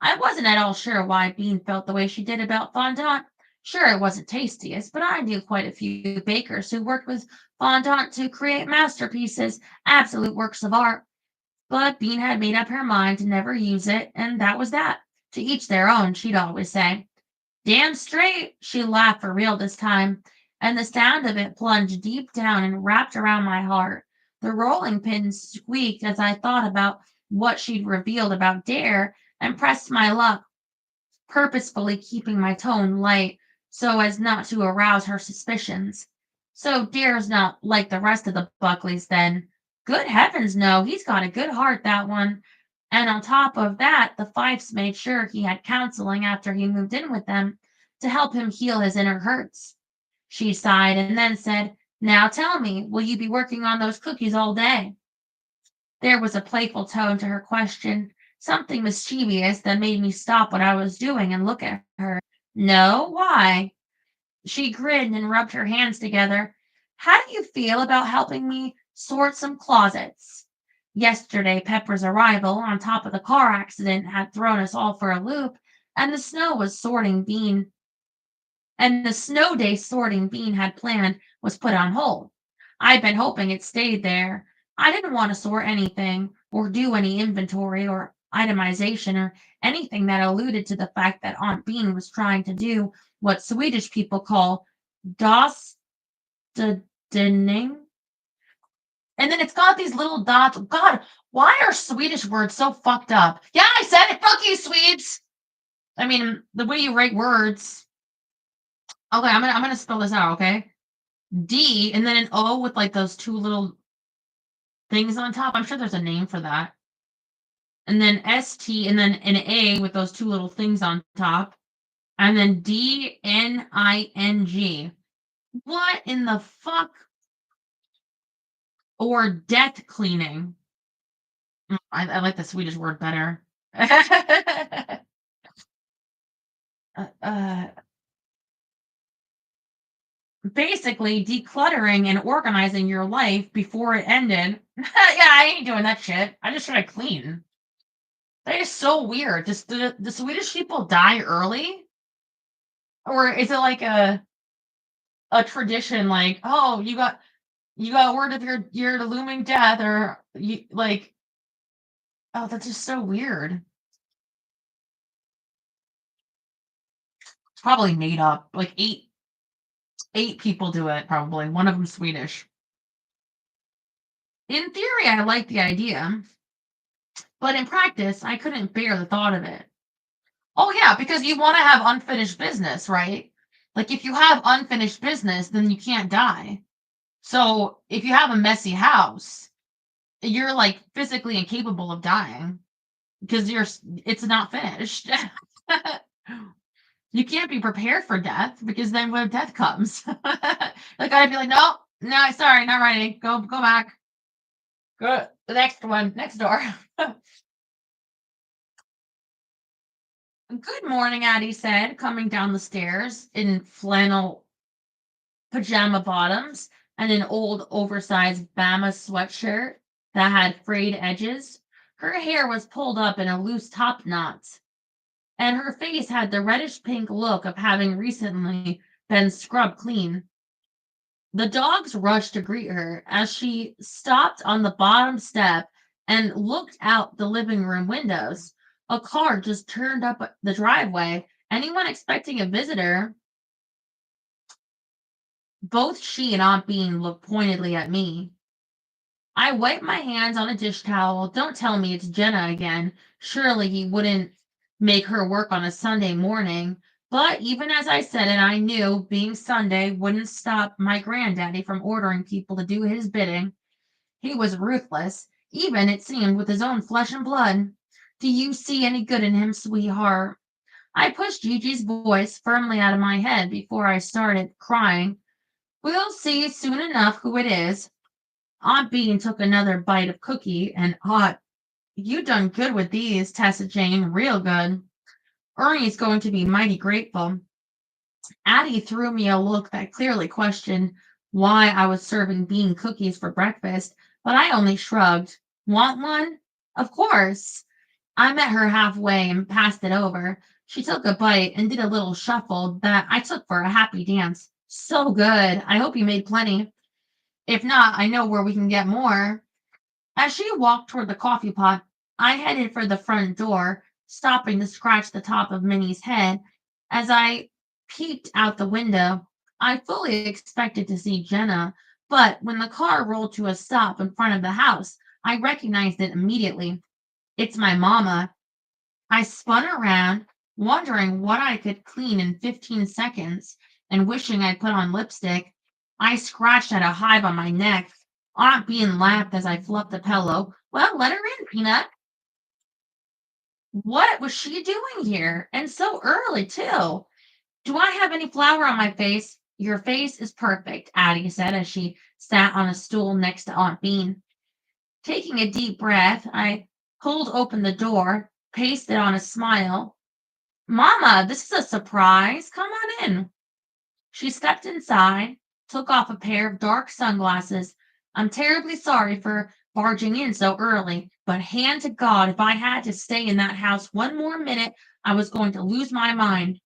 I wasn't at all sure why Bean felt the way she did about fondant. Sure, it wasn't tastiest, but I knew quite a few bakers who worked with fondant to create masterpieces, absolute works of art. But Bean had made up her mind to never use it, and that was that. To each their own, she'd always say. Damn straight, she laughed for real this time, and the sound of it plunged deep down and wrapped around my heart. The rolling pin squeaked as I thought about what she'd revealed about Dare and pressed my luck, purposefully keeping my tone light so as not to arouse her suspicions. So Dare's not like the rest of the Buckleys then. Good heavens, no, he's got a good heart, that one. And on top of that, the Fifes made sure he had counseling after he moved in with them to help him heal his inner hurts. She sighed and then said, "Now tell me, will you be working on those cookies all day?" There was a playful tone to her question, something mischievous that made me stop what I was doing and look at her. No, why? She grinned and rubbed her hands together. How do you feel about helping me sort some closets? Yesterday, Pepper's arrival on top of the car accident had thrown us all for a loop, and the snow was sorting Bean, and the snow day sorting Bean had planned was put on hold. I'd been hoping it stayed there. I didn't want to sort anything or do any inventory or itemization or anything that alluded to the fact that Aunt Bean was trying to do what Swedish people call Das dinning. And then it's got these little dots. God, why are Swedish words so fucked up? Yeah, I said it. Fuck you, Swedes. I mean, the way you write words. Okay, I'm gonna spell this out. Okay, D and then an O with like those two little things on top. I'm sure there's a name for that. And then ST and then an A with those two little things on top. And then DNING. What in the fuck? Or death cleaning. I like the Swedish word better. uh, Basically, decluttering and organizing your life before it ended. Yeah, I ain't doing that shit. I just try to clean. That is so weird. Just the Swedish people die early, or is it like a tradition? Like, oh, you got word of your looming death, or you like, oh, that's just so weird. It's probably made up. Like eight people do it. Probably one of them Swedish. In theory, I like the idea, but in practice, I couldn't bear the thought of it. Oh, yeah, because you want to have unfinished business, right? Like if you have unfinished business, then you can't die. So if you have a messy house, you're like physically incapable of dying because it's not finished. You can't be prepared for death because then when death comes, like I'd be like, no, no, sorry, not ready. Go back. Go the next one, next door. Good morning, Addie said, coming down the stairs in flannel pajama bottoms and an old oversized Bama sweatshirt that had frayed edges. Her hair was pulled up in a loose top knot, and her face had the reddish pink look of having recently been scrubbed clean. The dogs rushed to greet her as she stopped on the bottom step and looked out the living room windows. A car just turned up the driveway. Anyone expecting a visitor? Both she and Aunt Bean looked pointedly at me. I wiped my hands on a dish towel. Don't tell me it's Jenna again. Surely he wouldn't make her work on a Sunday morning. But even as I said it, I knew being Sunday wouldn't stop my granddaddy from ordering people to do his bidding. He was ruthless, even it seemed with his own flesh and blood. Do you see any good in him, sweetheart? I pushed Gigi's voice firmly out of my head before I started crying. We'll see soon enough who it is. Aunt Bean took another bite of cookie and you done good with these, Tessa Jane, real good. Ernie's going to be mighty grateful. Addie threw me a look that clearly questioned why I was serving Bean cookies for breakfast, but I only shrugged. Want one? Of course. I met her halfway and passed it over. She took a bite and did a little shuffle that I took for a happy dance. So good. I hope you made plenty. If not, I know where we can get more. As she walked toward the coffee pot, I headed for the front door, stopping to scratch the top of Minnie's head. As I peeked out the window, I fully expected to see Jenna, but when the car rolled to a stop in front of the house, I recognized it immediately. It's my mama. I spun around, wondering what I could clean in 15 seconds and wishing I'd put on lipstick. I scratched at a hive on my neck. Aunt Bean laughed as I fluffed the pillow. Well, let her in, Peanut. What was she doing here? And so early, too. Do I have any flour on my face? Your face is perfect, Addie said as she sat on a stool next to Aunt Bean. Taking a deep breath, I pulled open the door, pasted on a smile. Mama, this is a surprise. Come on in. She stepped inside, took off a pair of dark sunglasses. I'm terribly sorry for barging in so early, but hand to God, if I had to stay in that house one more minute, I was going to lose my mind.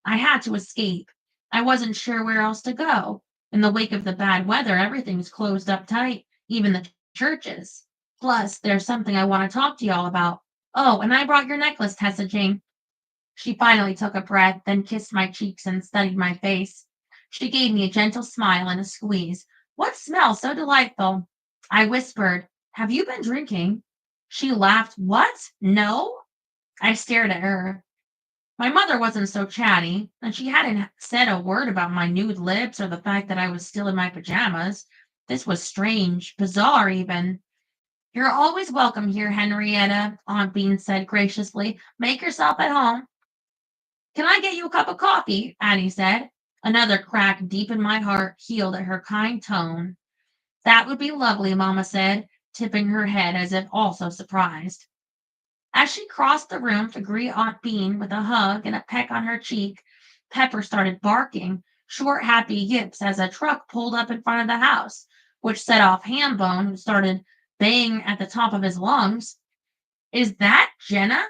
I had to escape. I wasn't sure where else to go. In the wake of the bad weather, everything's closed up tight, even the churches. Plus, there's something I want to talk to y'all about. Oh, and I brought your necklace, Tessa Jane. She finally took a breath, then kissed my cheeks and studied my face. She gave me a gentle smile and a squeeze. What smell so delightful? I whispered, Have you been drinking? She laughed. What? No? I stared at her. My mother wasn't so chatty, and she hadn't said a word about my nude lips or the fact that I was still in my pajamas. This was strange, bizarre even. You're always welcome here, Henrietta, Aunt Bean said graciously. Make yourself at home. Can I get you a cup of coffee? Annie said. Another crack deep in my heart healed at her kind tone. That would be lovely, Mamma said, tipping her head as if also surprised. As she crossed the room to greet Aunt Bean with a hug and a peck on her cheek, Pepper started barking, short, happy yips as a truck pulled up in front of the house, which set off Hambone, who started baying at the top of his lungs. Is that Jenna?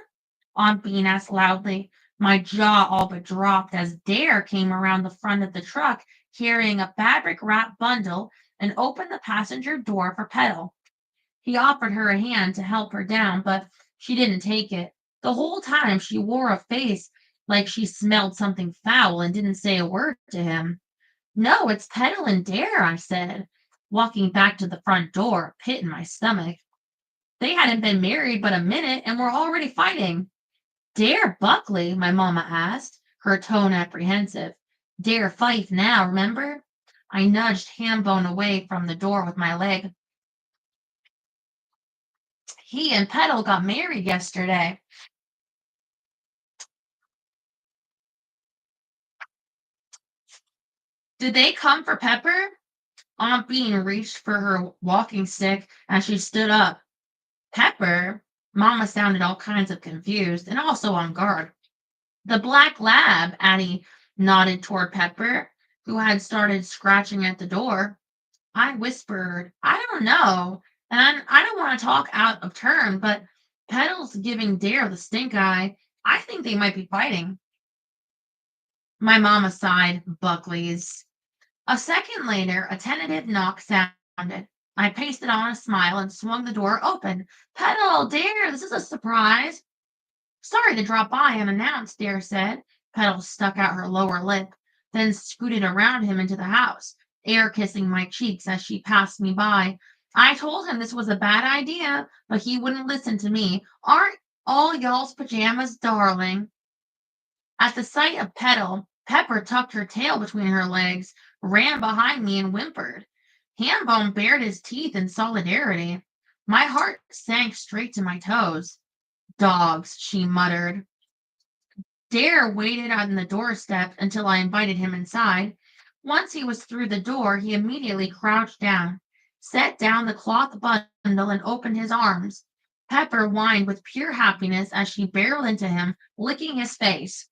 Aunt Bean asked loudly. My jaw all but dropped as Dare came around the front of the truck carrying a fabric wrapped bundle and opened the passenger door for Petal. He offered her a hand to help her down, but she didn't take it. The whole time she wore a face like she smelled something foul and didn't say a word to him. No, it's Petal and Dare, I said, walking back to the front door, a pit in my stomach. They hadn't been married but a minute and were already fighting. Dare Buckley? My mamma asked, her tone apprehensive. Dare Fife now, remember? I nudged Hambone away from the door with my leg. He and Petal got married yesterday. Did they come for Pepper? Aunt Bean reached for her walking stick as she stood up. Pepper? Mamma sounded all kinds of confused and also on guard. The black lab, Addie nodded toward Pepper, who had started scratching at the door. I whispered, I don't know. And I don't want to talk out of turn, but Petal's giving Dare the stink eye. I think they might be fighting. My mama sighed, Buckley's. A second later, a tentative knock sounded. I pasted on a smile and swung the door open. Petal, Dare, this is a surprise. Sorry to drop by unannounced, Dare said. Petal stuck out her lower lip, then scooted around him into the house, air kissing my cheeks as she passed me by. I told him this was a bad idea, but he wouldn't listen to me. Aren't all y'all's pajamas darling? At the sight of Petal, Pepper tucked her tail between her legs, ran behind me, and whimpered. Hambone bared his teeth in solidarity. My heart sank straight to my toes. Dogs, she muttered. Dare waited on the doorstep until I invited him inside. Once he was through the door, he immediately crouched down, set down the cloth bundle, and opened his arms. Pepper whined with pure happiness as she barreled into him, licking his face.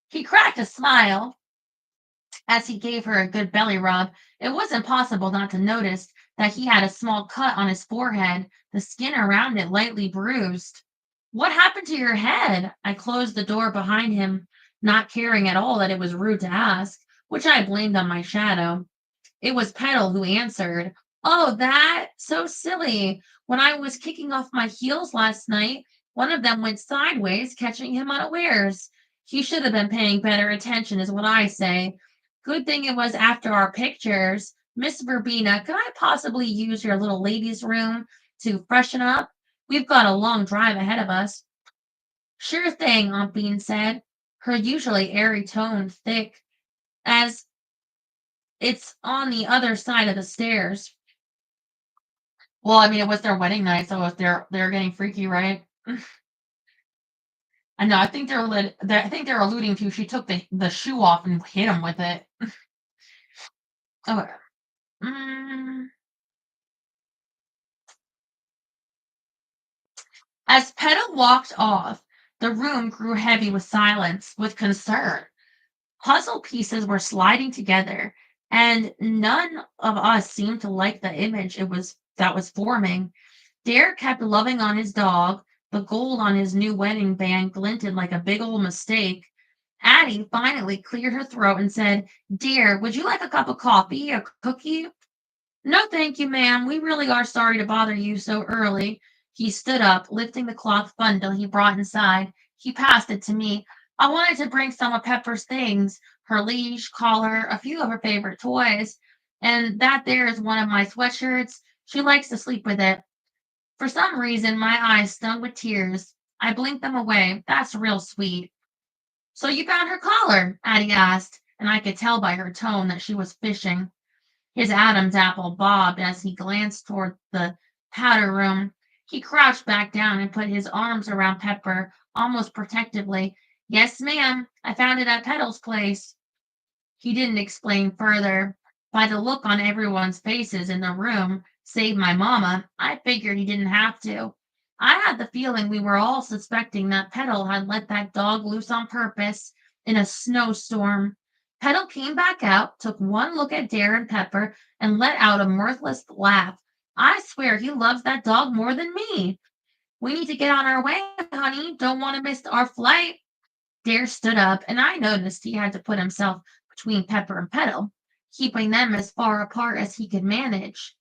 He cracked a smile as he gave her a good belly rub. It was impossible not to notice that he had a small cut on his forehead, the skin around it lightly bruised. What happened to your head? I closed the door behind him, not caring at all that it was rude to ask, which I blamed on my shadow. It was Petal who answered. Oh, that? So silly. When I was kicking off my heels last night, one of them went sideways, catching him unawares. He should have been paying better attention, is what I say. Good thing it was after our pictures. Miss Verbena, could I possibly use your little ladies' room to freshen up? We've got a long drive ahead of us. Sure thing, Aunt Bean said, her usually airy tone thick, as it's on the other side of the stairs. Well, I mean, it was their wedding night, so if they're getting freaky, right? I know. I think they're alluding to she took the shoe off and hit him with it. Okay. Mm. As Petal walked off, the room grew heavy with silence, with concern. Puzzle pieces were sliding together, and none of us seemed to like the image it was that was forming. Dare kept loving on his dog. The gold on his new wedding band glinted like a big old mistake. Addie finally cleared her throat and said, "Dear, would you like a cup of coffee, a cookie?" "No, thank you, ma'am. We really are sorry to bother you so early." He stood up, lifting the cloth bundle he brought inside. He passed it to me. "I wanted to bring some of Pepper's things, her leash, collar, a few of her favorite toys. And that there is one of my sweatshirts. She likes to sleep with it." For some reason, my eyes stung with tears. I blinked them away. "That's real sweet." "So you found her collar?" Addie asked, and I could tell by her tone that she was fishing. His Adam's apple bobbed as he glanced toward the powder room. He crouched back down and put his arms around Pepper almost protectively. "Yes, ma'am. I found it at Petal's place." He didn't explain further. By the look on everyone's faces in the room, save my mamma, I figured he didn't have to. I had the feeling we were all suspecting that Petal had let that dog loose on purpose in a snowstorm. Petal came back out, took one look at Dare and Pepper, and let out a mirthless laugh. "I swear he loves that dog more than me. We need to get on our way, honey. Don't want to miss our flight." Dare stood up, and I noticed he had to put himself between Pepper and Petal, keeping them as far apart as he could manage.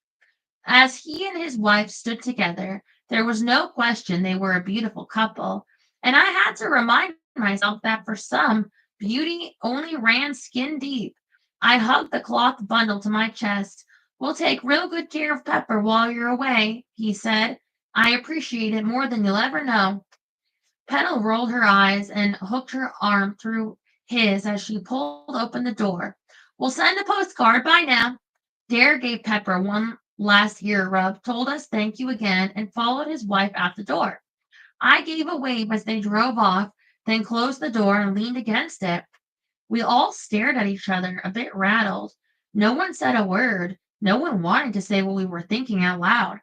As he and his wife stood together, there was no question they were a beautiful couple, and I had to remind myself that for some, beauty only ran skin deep. I hugged the cloth bundle to my chest. "We'll take real good care of Pepper while you're away," he said. "I appreciate it more than you'll ever know." Petal rolled her eyes and hooked her arm through his as she pulled open the door. "We'll send a postcard. Bye now." Dare gave Pepper one last ear rub, told us thank you again, and followed his wife out the door. I gave a wave as they drove off, then closed the door and leaned against it. We all stared at each other, a bit rattled. No one said a word. No one wanted to say what we were thinking out loud.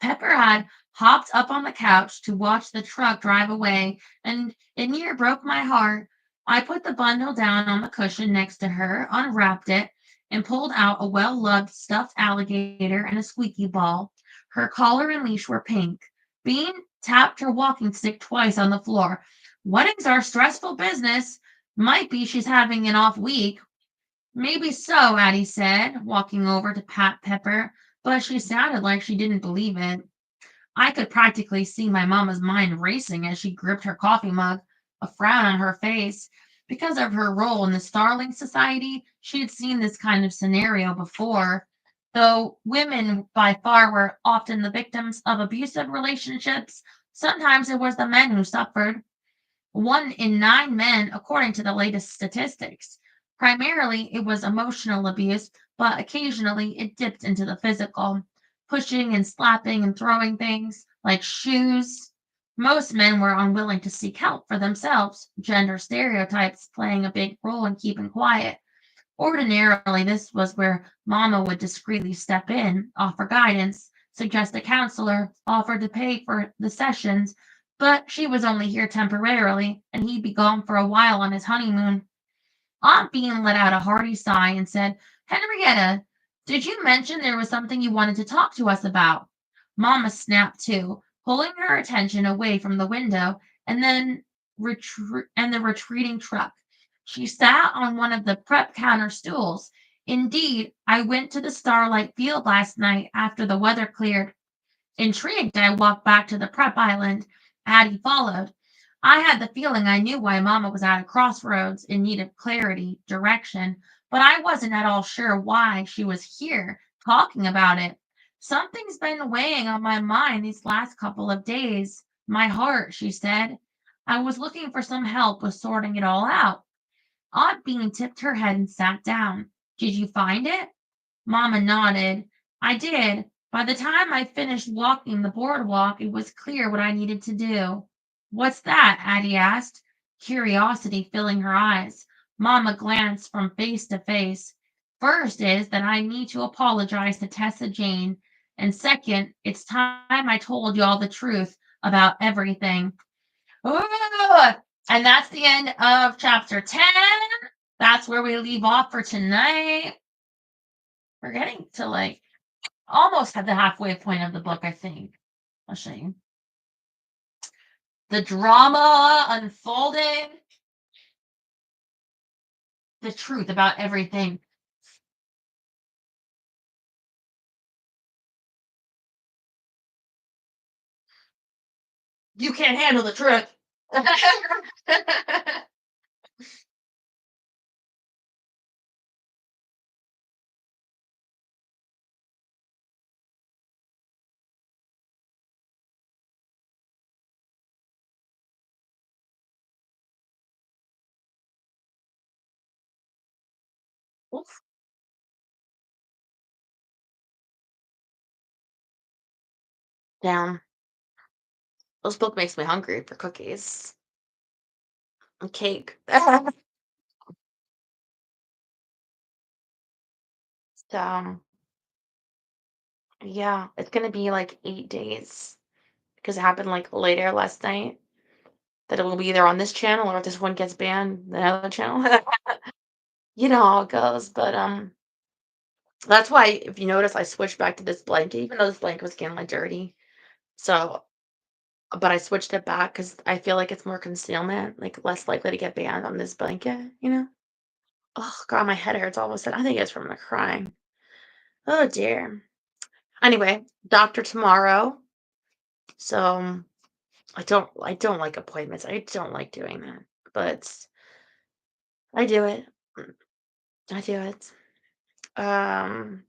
Pepper had hopped up on the couch to watch the truck drive away, and it near broke my heart. I put the bundle down on the cushion next to her, unwrapped it, and pulled out a well loved stuffed alligator and a squeaky ball. Her collar and leash were pink. Bean tapped her walking stick twice on the floor. "Weddings are stressful business. Might be she's having an off week." "Maybe so," Addie said, walking over to pat Pepper, but she sounded like she didn't believe it. I could practically see my mamma's mind racing as she gripped her coffee mug, a frown on her face. Because of her role in the Starling Society, she had seen this kind of scenario before. Though women by far were often the victims of abusive relationships, sometimes it was the men who suffered. 1 in 9 men, according to the latest statistics. Primarily, it was emotional abuse, but occasionally it dipped into the physical, pushing and slapping and throwing things like shoes. Most men were unwilling to seek help for themselves, gender stereotypes playing a big role in keeping quiet. Ordinarily, this was where Mama would discreetly step in, offer guidance, suggest a counselor, offer to pay for the sessions, but she was only here temporarily, and he'd be gone for a while on his honeymoon. Aunt Bean let out a hearty sigh and said, "Henrietta, did you mention there was something you wanted to talk to us about?" Mama snapped to, pulling her attention away from the window and then the retreating truck. She sat on one of the prep counter stools. "Indeed, I went to the Starlight Field last night after the weather cleared." Intrigued, I walked back to the prep island. Addie followed. I had the feeling I knew why Mama was at a crossroads in need of clarity, direction, but I wasn't at all sure why she was here talking about it. "Something's been weighing on my mind these last couple of days. My heart," she said. "I was looking for some help with sorting it all out." Aunt Bean tipped her head and sat down. "Did you find it?" Mama nodded. "I did. By the time I finished walking the boardwalk, it was clear what I needed to do." What's that? Addie asked, curiosity filling her eyes. Mama glanced from face to face. First is that I need to apologize to Tessa Jane, and second, it's time I told you all the truth about everything. Ooh, and that's the end of chapter 10. That's where we leave off for tonight. We're getting to like almost at the halfway point of the book, I think. I'll show you. The drama unfolding, the truth about everything. You can't handle the truth. Oof. Damn. This book makes me hungry for cookies and cake. So, yeah, it's gonna be like 8 days because it happened like later last night that it will be either on this channel or if this one gets banned, the other channel. You know how it goes, but that's why if you notice I switched back to this blanket, even though this blanket was getting like dirty. So, but I switched it back because I feel like it's more concealment, like less likely to get banned on this blanket, you know? Oh god, my head hurts all of a sudden. I think it's from the crying. Oh dear. Anyway, doctor tomorrow. So I don't like appointments. I don't like doing that. But I do it. I do it. Um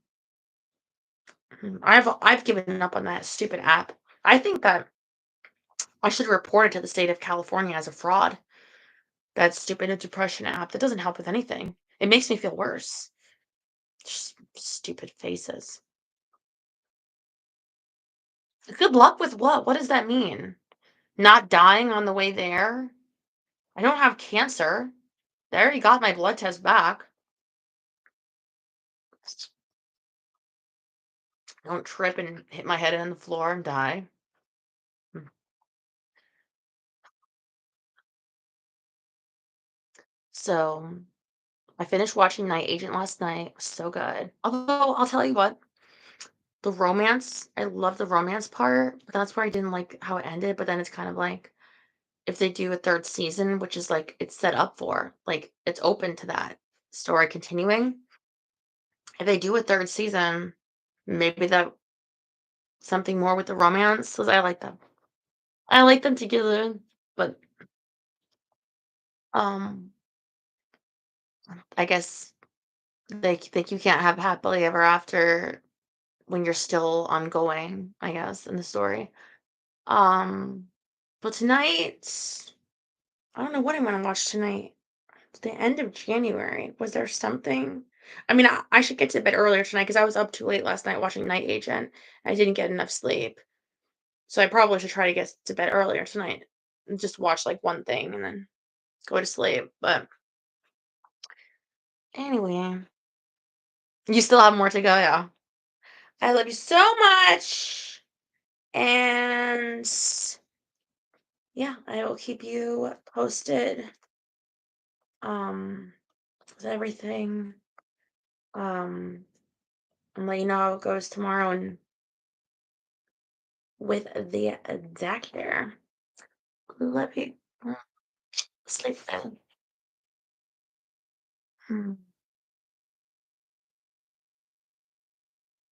I've given up on that stupid app. I think that I should report it to the state of California as a fraud. That stupid depression app. That doesn't help with anything. It makes me feel worse. Just stupid faces. Good luck with what? What does that mean? Not dying on the way there? I don't have cancer. They already got my blood test back. Don't trip and hit my head on the floor and die. Mm. So I finished watching Night Agent last night. It was so good. Although I'll tell you what, the romance, I love the romance part. But that's where I didn't like how it ended. But then it's kind of like if they do a third season, which is like it's set up for, like it's open to that story continuing. If they do a third season, maybe that something more with the romance, 'cause I like them. I like them together, but, um, I guess they think you can't have happily ever after when you're still ongoing, I guess, in the story. Um, but tonight, I don't know what I'm gonna watch tonight. It's the end of January. Was there something? I mean, I should get to bed earlier tonight because I was up too late last night watching Night Agent. I didn't get enough sleep. So I probably should try to get to bed earlier tonight and just watch like one thing and then go to sleep. But anyway, you still have more to go. Yeah. I love you so much. And yeah, I will keep you posted. Um, with everything. Um, and let you know how it goes tomorrow and with the doctor. Love you. Sleep well. Hmm.